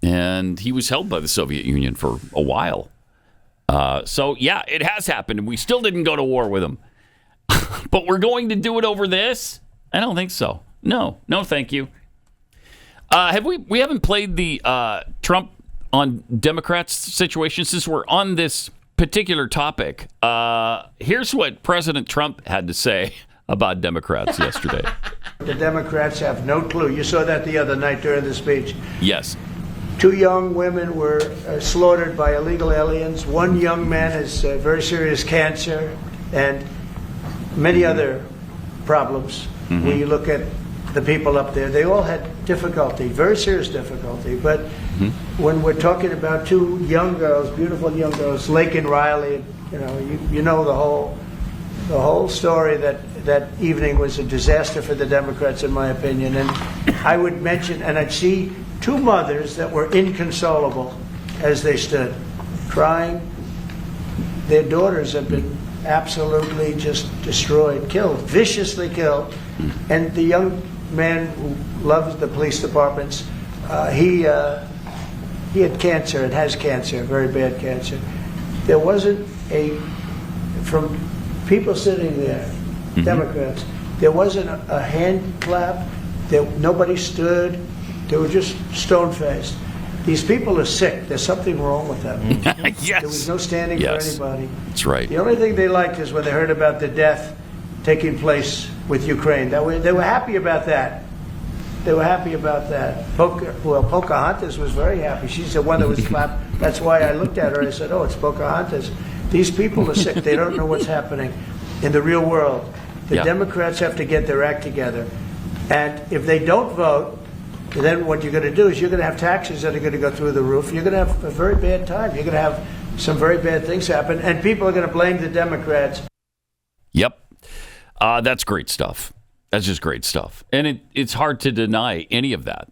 And he was held by the Soviet Union for a while. So, yeah, it has happened, and we still didn't go to war with them. But we're going to do it over this? I don't think so. No, thank you. We haven't played the Trump on Democrats situation since we're on this particular topic. Here's what President Trump had to say about Democrats yesterday. The Democrats have no clue. You saw that the other night during the speech. Yes. 2 young women were slaughtered by illegal aliens. 1 young man has very serious cancer and many other problems. Mm-hmm. When you look at the people up there, they all had difficulty, very serious difficulty. But when we're talking about 2 young girls, beautiful young girls, Lake and Riley, you know the whole story. That evening was a disaster for the Democrats, in my opinion. And I would mention, and I'd see 2 mothers that were inconsolable as they stood, crying. Their daughters have been absolutely just destroyed, killed, viciously killed. And the young man who loves the police departments, he had cancer and has cancer, very bad cancer. There wasn't from people sitting there, Democrats, there wasn't a hand clap. Nobody stood. They were just stone-faced. These people are sick. There's something wrong with them. Yes. There was no standing for anybody. That's right. The only thing they liked is when they heard about the death taking place with Ukraine. They were happy about that. They were happy about that. Pocahontas was very happy. She's the one that was clapped. That's why I looked at her and I said, oh, it's Pocahontas. These people are sick. They don't know what's happening in the real world. The Democrats have to get their act together. And if they don't vote, then what you're going to do is you're going to have taxes that are going to go through the roof. You're going to have a very bad time. You're going to have some very bad things happen. And people are going to blame the Democrats. Yep. That's great stuff. That's just great stuff. And it's hard to deny any of that.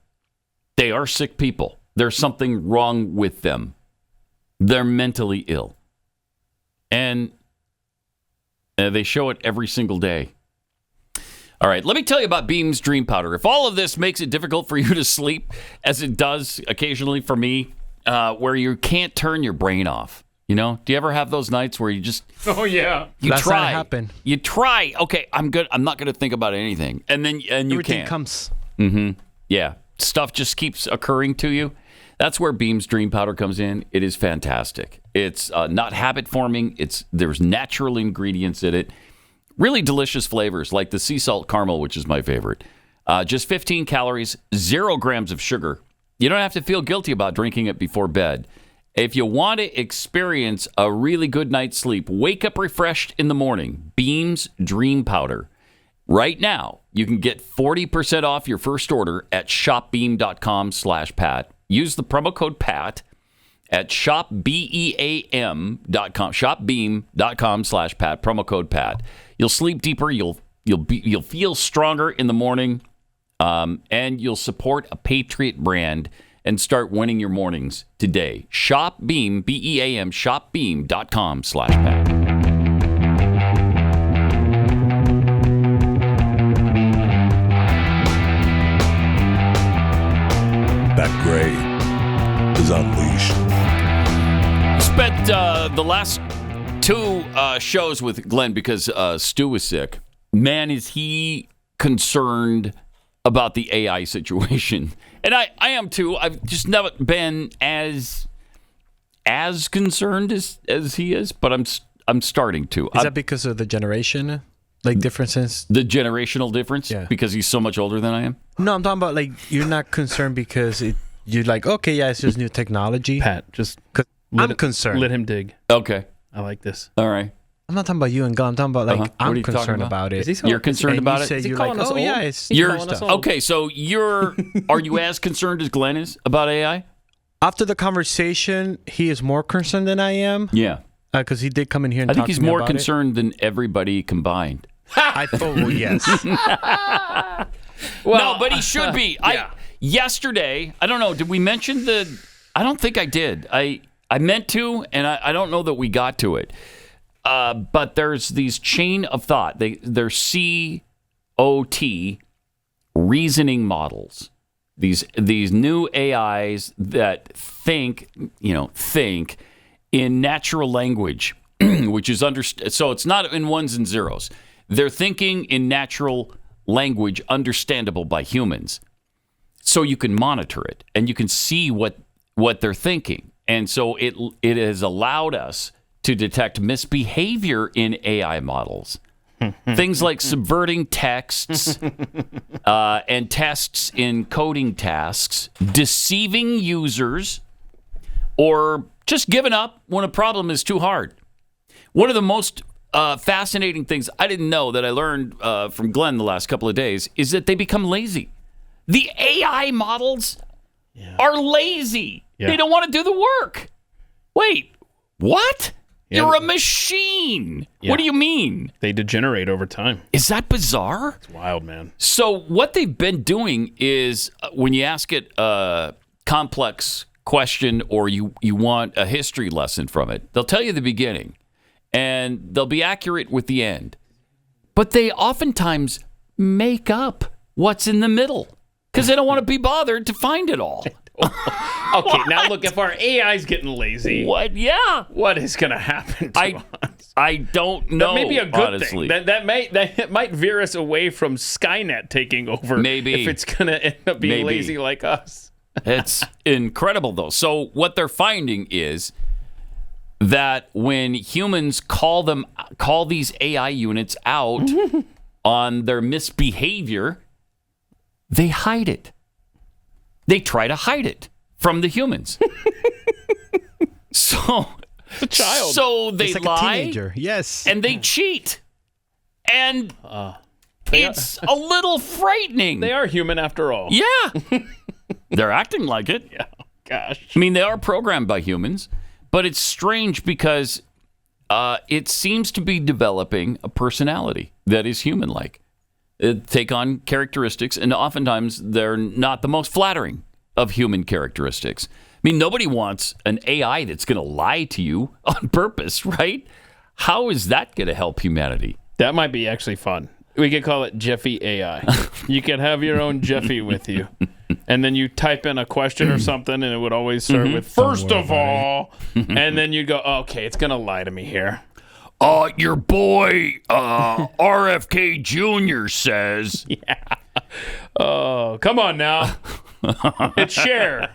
They are sick people. There's something wrong with them. They're mentally ill. And they show it every single day. All right, let me tell you about Beam's Dream Powder. If all of this makes it difficult for you to sleep, as it does occasionally for me, where you can't turn your brain off, do you ever have those nights where you just... Oh, yeah. That's not happen. You try. Okay, I'm good. I'm not going to think about anything. And then you Everything can't. comes. Mm-hmm. Yeah. Stuff just keeps occurring to you. That's where Beam's Dream Powder comes in. It is fantastic. It's not habit-forming. There's natural ingredients in it. Really delicious flavors like the sea salt caramel, which is my favorite. Just 15 calories, 0 grams of sugar. You don't have to feel guilty about drinking it before bed. If you want to experience a really good night's sleep, wake up refreshed in the morning. Beam's Dream Powder. Right now, you can get 40% off your first order at shopbeam.com/Pat. Use the promo code PAT at shopbeam.com, shopbeam.com/Pat, promo code PAT. You'll sleep deeper, you'll feel stronger in the morning, and you'll support a Patriot brand and start winning your mornings today. Shopbeam, B-E-A-M, shopbeam.com/Pat. Pat Gray is unleashed. Spent the last 2 shows with Glenn because Stu was sick. Man, is he concerned about the AI situation. And I am too. I've just never been as concerned as he is, but I'm starting to. Is that because of the generation? Like differences? The generational difference? Yeah. Because he's so much older than I am? No, I'm talking about like you're not concerned because you're like, okay, yeah, it's just new technology. Pat, I'm concerned. Let him dig. Okay. I like this. All right. I'm not talking about you and God. I'm talking about like I'm concerned about it. You're concerned about it? You're like, oh yeah, it's okay. So are you as concerned as Glenn is about AI? After the conversation, he is more concerned than I am. Yeah. Because he did come in here and I think talk he's to me more about concerned than everybody combined. I thought, well, yes. No, but he should be. Yesterday, I don't know, did we mention I don't think I did. I meant to, and I don't know that we got to it. But there's these chain of thought. They're COT reasoning models. These new AIs that think in natural language, which is so it's not in ones and zeros. They're thinking in natural language understandable by humans. So you can monitor it and you can see what they're thinking. And so it has allowed us to detect misbehavior in AI models. Things like subverting texts and tests in coding tasks, deceiving users, or just giving up when a problem is too hard. One of the most fascinating things I didn't know that I learned from Glenn the last couple of days is that they become lazy. The AI models are lazy. Yeah. They don't want to do the work. Wait, what? Yeah. You're a machine. Yeah. What do you mean? They degenerate over time. Is that bizarre? It's wild, man. So what they've been doing is when you ask it a complex question or you want a history lesson from it, they'll tell you the beginning and they'll be accurate with the end. But they oftentimes make up what's in the middle because they don't want to be bothered to find it all. Okay, now look, if our AI's getting lazy, what? Yeah, what is going to happen to us? I don't know. That may be a good honestly. thing. That might veer us away from Skynet taking over. Maybe if it's going to end up being lazy like us. It's incredible, though. So what they're finding is that when humans call these AI units out on their misbehavior, they hide it. They try to hide it from the humans. So, it's a child. So they it's like lie. A teenager. Yes. And they cheat. And it's a little frightening. They are human after all. Yeah. They're acting like it. Yeah. Gosh. I mean, they are programmed by humans, but it's strange because it seems to be developing a personality that is human-like. Take on characteristics, and oftentimes they're not the most flattering of human characteristics. I mean, nobody wants an AI that's going to lie to you on purpose, right? How is that going to help humanity? That might be actually fun. We could call it Jeffy AI. You could have your own Jeffy with you. And then you type in a question or something, and it would always start with, first of all, and then you go, okay, it's going to lie to me here. Your boy, RFK Jr. says. Yeah. Oh, come on now. It's Cher.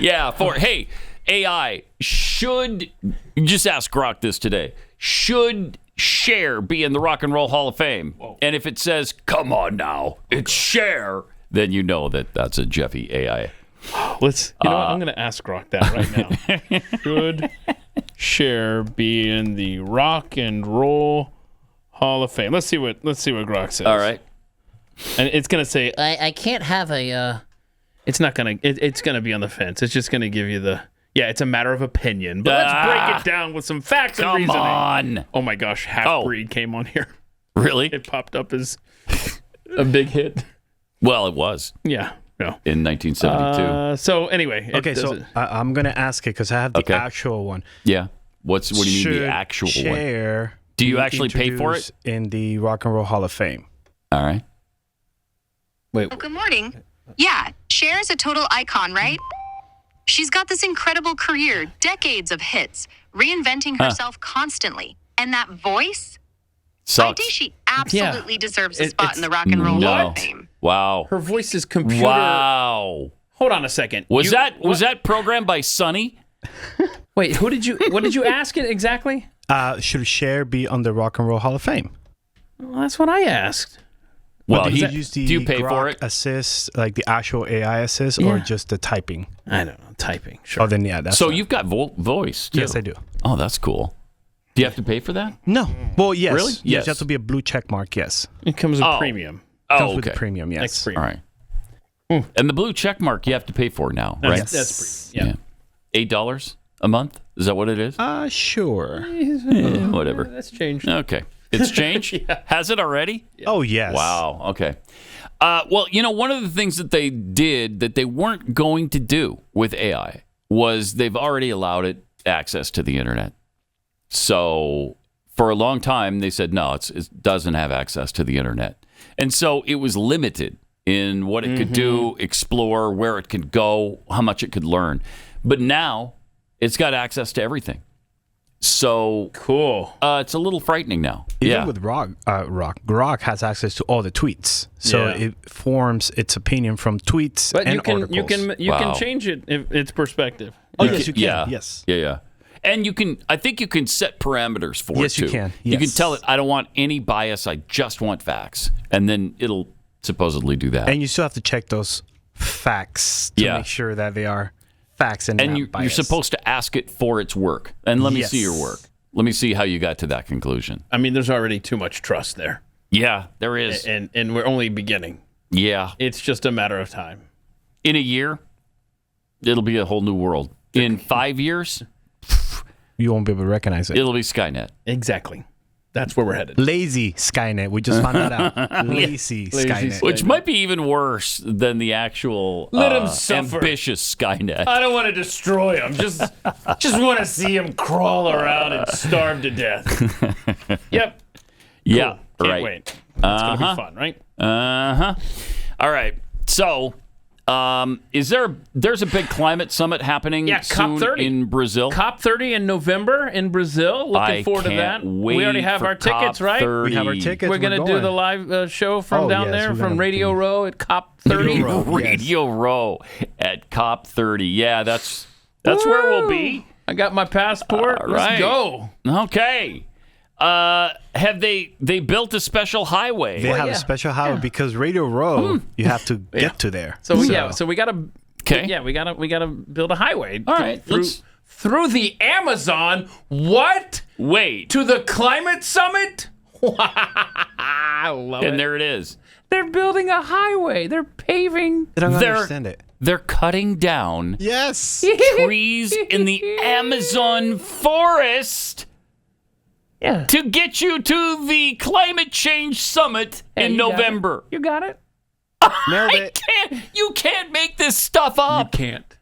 Yeah, hey, AI, should, just ask Grok this today, should Cher be in the Rock and Roll Hall of Fame? Whoa. And if it says, come on now, it's Cher, then you know that that's a Jeffy AI. You know what? I'm going to ask Grok that right now. Should Cher be in the Rock and Roll Hall of Fame? Let's see what Grok says. All right. And it's gonna say I can't have a. It's not gonna. It's gonna be on the fence. It's just gonna give you the. Yeah, it's a matter of opinion. But let's break it down with some facts and reasoning. Come on. Oh my gosh, Half-Breed came on here. Really? It popped up as a big hit. Well, it was. Yeah. No. In 1972. So anyway. Okay, so I'm going to ask it because I have the actual one. Yeah. What do you mean the actual one? Do you actually pay for it? In the Rock and Roll Hall of Fame. All right. Wait. Well, good morning. Yeah, Cher is a total icon, right? She's got this incredible career, decades of hits, reinventing herself constantly. And that voice? Sucks. I think she absolutely deserves a spot in the Rock and Roll Hall of Fame. Wow. Her voice is computer. Wow. Hold on a second. Was that programmed by Sonny? Wait, what did you ask it exactly? Should Cher be on the Rock and Roll Hall of Fame? Well, that's what I asked. Well, do you pay Grok for it? Assist, like the actual AI assist, or just the typing? I don't know, typing. Sure. Oh, then yeah, that's. So you've got voice too. Yes, I do. Oh, that's cool. Do you have to pay for that? No. Well, yes. Really? Yes. Yes. You have to be a blue check mark. Yes. It comes with premium. Comes with the premium. Yes. Next premium. All right. And the blue check mark you have to pay for now, right? That's premium. Yeah. $8. a month? Is that what it is? Sure. Whatever. That's changed. Okay. It's changed? Yeah. Has it already? Oh, yes. Wow. Okay. Well, one of the things that they did that they weren't going to do with AI was they've already allowed it access to the internet. So for a long time, they said, no, it doesn't have access to the internet. And so it was limited in what it could do, explore, where it could go, how much it could learn. But now it's got access to everything. So cool. It's a little frightening now. Even with Grok has access to all the tweets, so it forms its opinion from tweets But and you articles. can change it if its perspective. Oh, yes, you can. Yeah. Yes. Yeah. And I think you can set parameters for it, Yes, too. you can. You can Yes. tell it, I don't want any bias, I just want facts. And then it'll supposedly do that. And you still have to check those facts to make sure that they are facts and not you're bias. supposed to ask it for its work. And let me see your work. Let me see how you got to that conclusion. I mean, there's already too much trust there. Yeah, there is. And we're only beginning. Yeah. It's just a matter of time. In a year, it'll be a whole new world. In 5 years, you won't be able to recognize it. It'll be Skynet. Exactly. That's where we're headed. Lazy Skynet. We just found that out. Lazy Skynet. Which might be even worse than the actual Let him suffer. ambitious Skynet. I don't want to destroy him. Just want to see him crawl around and starve to death. Yep. Yeah. Cool. Can't Right. wait. It's going to be fun, right? All right. So, there's a big climate summit happening soon COP30 in Brazil? COP30 in November in Brazil. Looking forward to that. Wait We already have for our tickets, right? COP30. We have our tickets. We're going to do the live show from down there from Radio Row at COP30. Radio Row at COP30. Yeah, that's where we'll be. I got my passport. All Let's right. go. Okay. Have they built a special highway? They have a special highway because Radio Row, you have to get to there. So we got to. Okay. Yeah, we gotta build a highway. All right. Through the Amazon. What? Wait. To the climate summit? I love it. And there it is. They're building a highway. They're paving. I don't understand it. They're cutting down Yes. trees in the Amazon forest to get you to the climate change summit in you got it. November. You got it? Nailed it. You can't make this stuff up. You can't.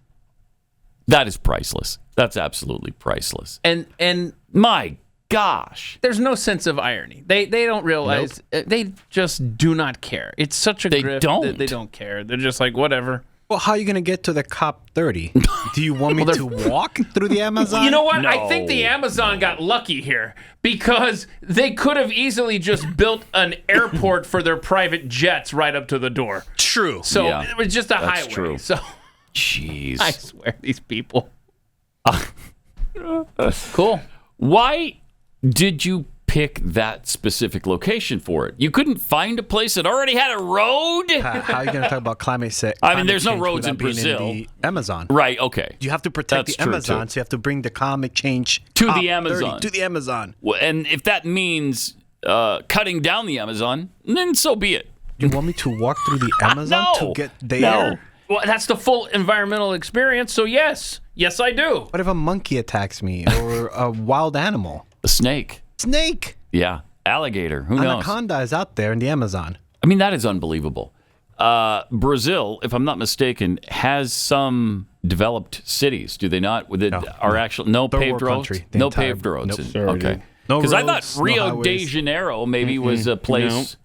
That is priceless. That's absolutely priceless. And my gosh, there's no sense of irony. They don't realize. They just do not care. It's such a grift that they don't care. They're just like whatever. Well, how are you going to get to the COP30? Do you want me to walk through the Amazon? You know what? No. I think the Amazon got lucky here because they could have easily just built an airport for their private jets right up to the door. True. So it was just a that's highway. true. So jeez, I swear these people. Cool. Why did you pick that specific location for it? You couldn't find a place that already had a road? How are you going to talk about climate change? I mean, there's no roads in Brazil. In the Amazon. Right, okay. You have to protect That's the true, Amazon, too. so you have to bring the climate change To the COP30 Amazon. To the Amazon. Well, and if that means cutting down the Amazon, then so be it. You want me to walk through the Amazon No. to get there? No. Well, that's the full environmental experience. So yes, I do. What if a monkey attacks me or a wild animal? A snake. Snake. Yeah. Alligator. Who knows? Anaconda is out there in the Amazon. I mean, that is unbelievable. Brazil, if I'm not mistaken, has some developed cities. Do they not? Actual no Third paved world roads. country, the No entire- paved roads. Nope. In- okay. No Because I thought roads, no Rio de highways. Janeiro maybe was a place.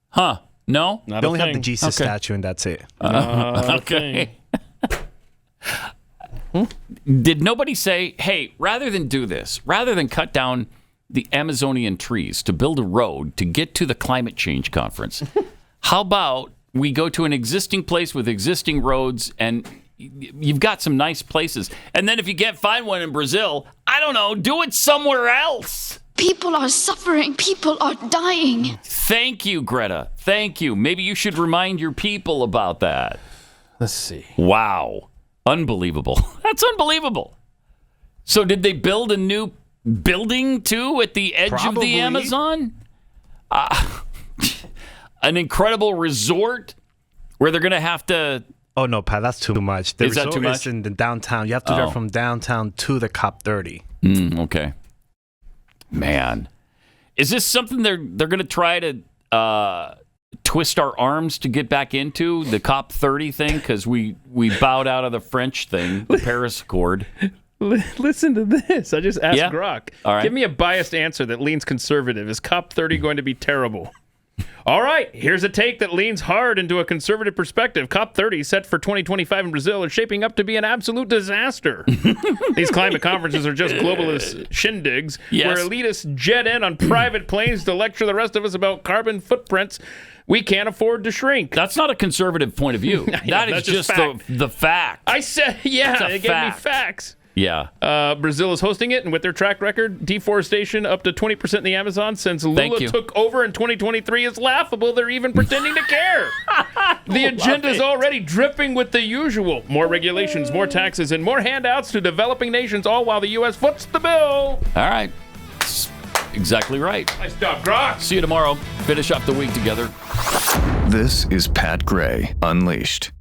Huh? No. They only have the Jesus statue, and that's it. Okay. Did nobody say, hey, rather than do this, rather than cut down the Amazonian trees to build a road to get to the climate change conference, how about we go to an existing place with existing roads and you've got some nice places. And then if you can't find one in Brazil, I don't know, do it somewhere else. People are suffering. People are dying. Thank you, Greta. Thank you. Maybe you should remind your people about that. Let's see. Wow. Unbelievable. That's unbelievable. So did they build a new building, too, at the edge of Probably. the Amazon? An incredible resort where they're going to have to Oh, no, Pat, that's too much. The Is that resort too much? is in the downtown. You have to drive from downtown to the Cop 30. Okay. Man. Is this something they're going to try to twist our arms to get back into, the Cop 30 thing? Because we bowed out of the French thing, the Paris Accord. Listen to this. I just asked Yeah? Grok. All right. Give me a biased answer that leans conservative. Is Cop 30 going to be terrible? All right, here's a take that leans hard into a conservative perspective. Cop 30, set for 2025 in Brazil, is shaping up to be an absolute disaster. These climate conferences are just globalist shindigs where elitists jet in on private planes to lecture the rest of us about carbon footprints we can't afford to shrink. That's not a conservative point of view. That is just the fact. I said, they gave me facts. Yeah. Brazil is hosting it, and with their track record, deforestation up to 20% in the Amazon since Lula took over in 2023 is laughable. They're even pretending to care. The agenda is already dripping with the usual. More regulations, more taxes, and more handouts to developing nations, all while the U.S. foots the bill. All right. That's exactly right. Nice job, Grok. See you tomorrow. Finish up the week together. This is Pat Gray Unleashed.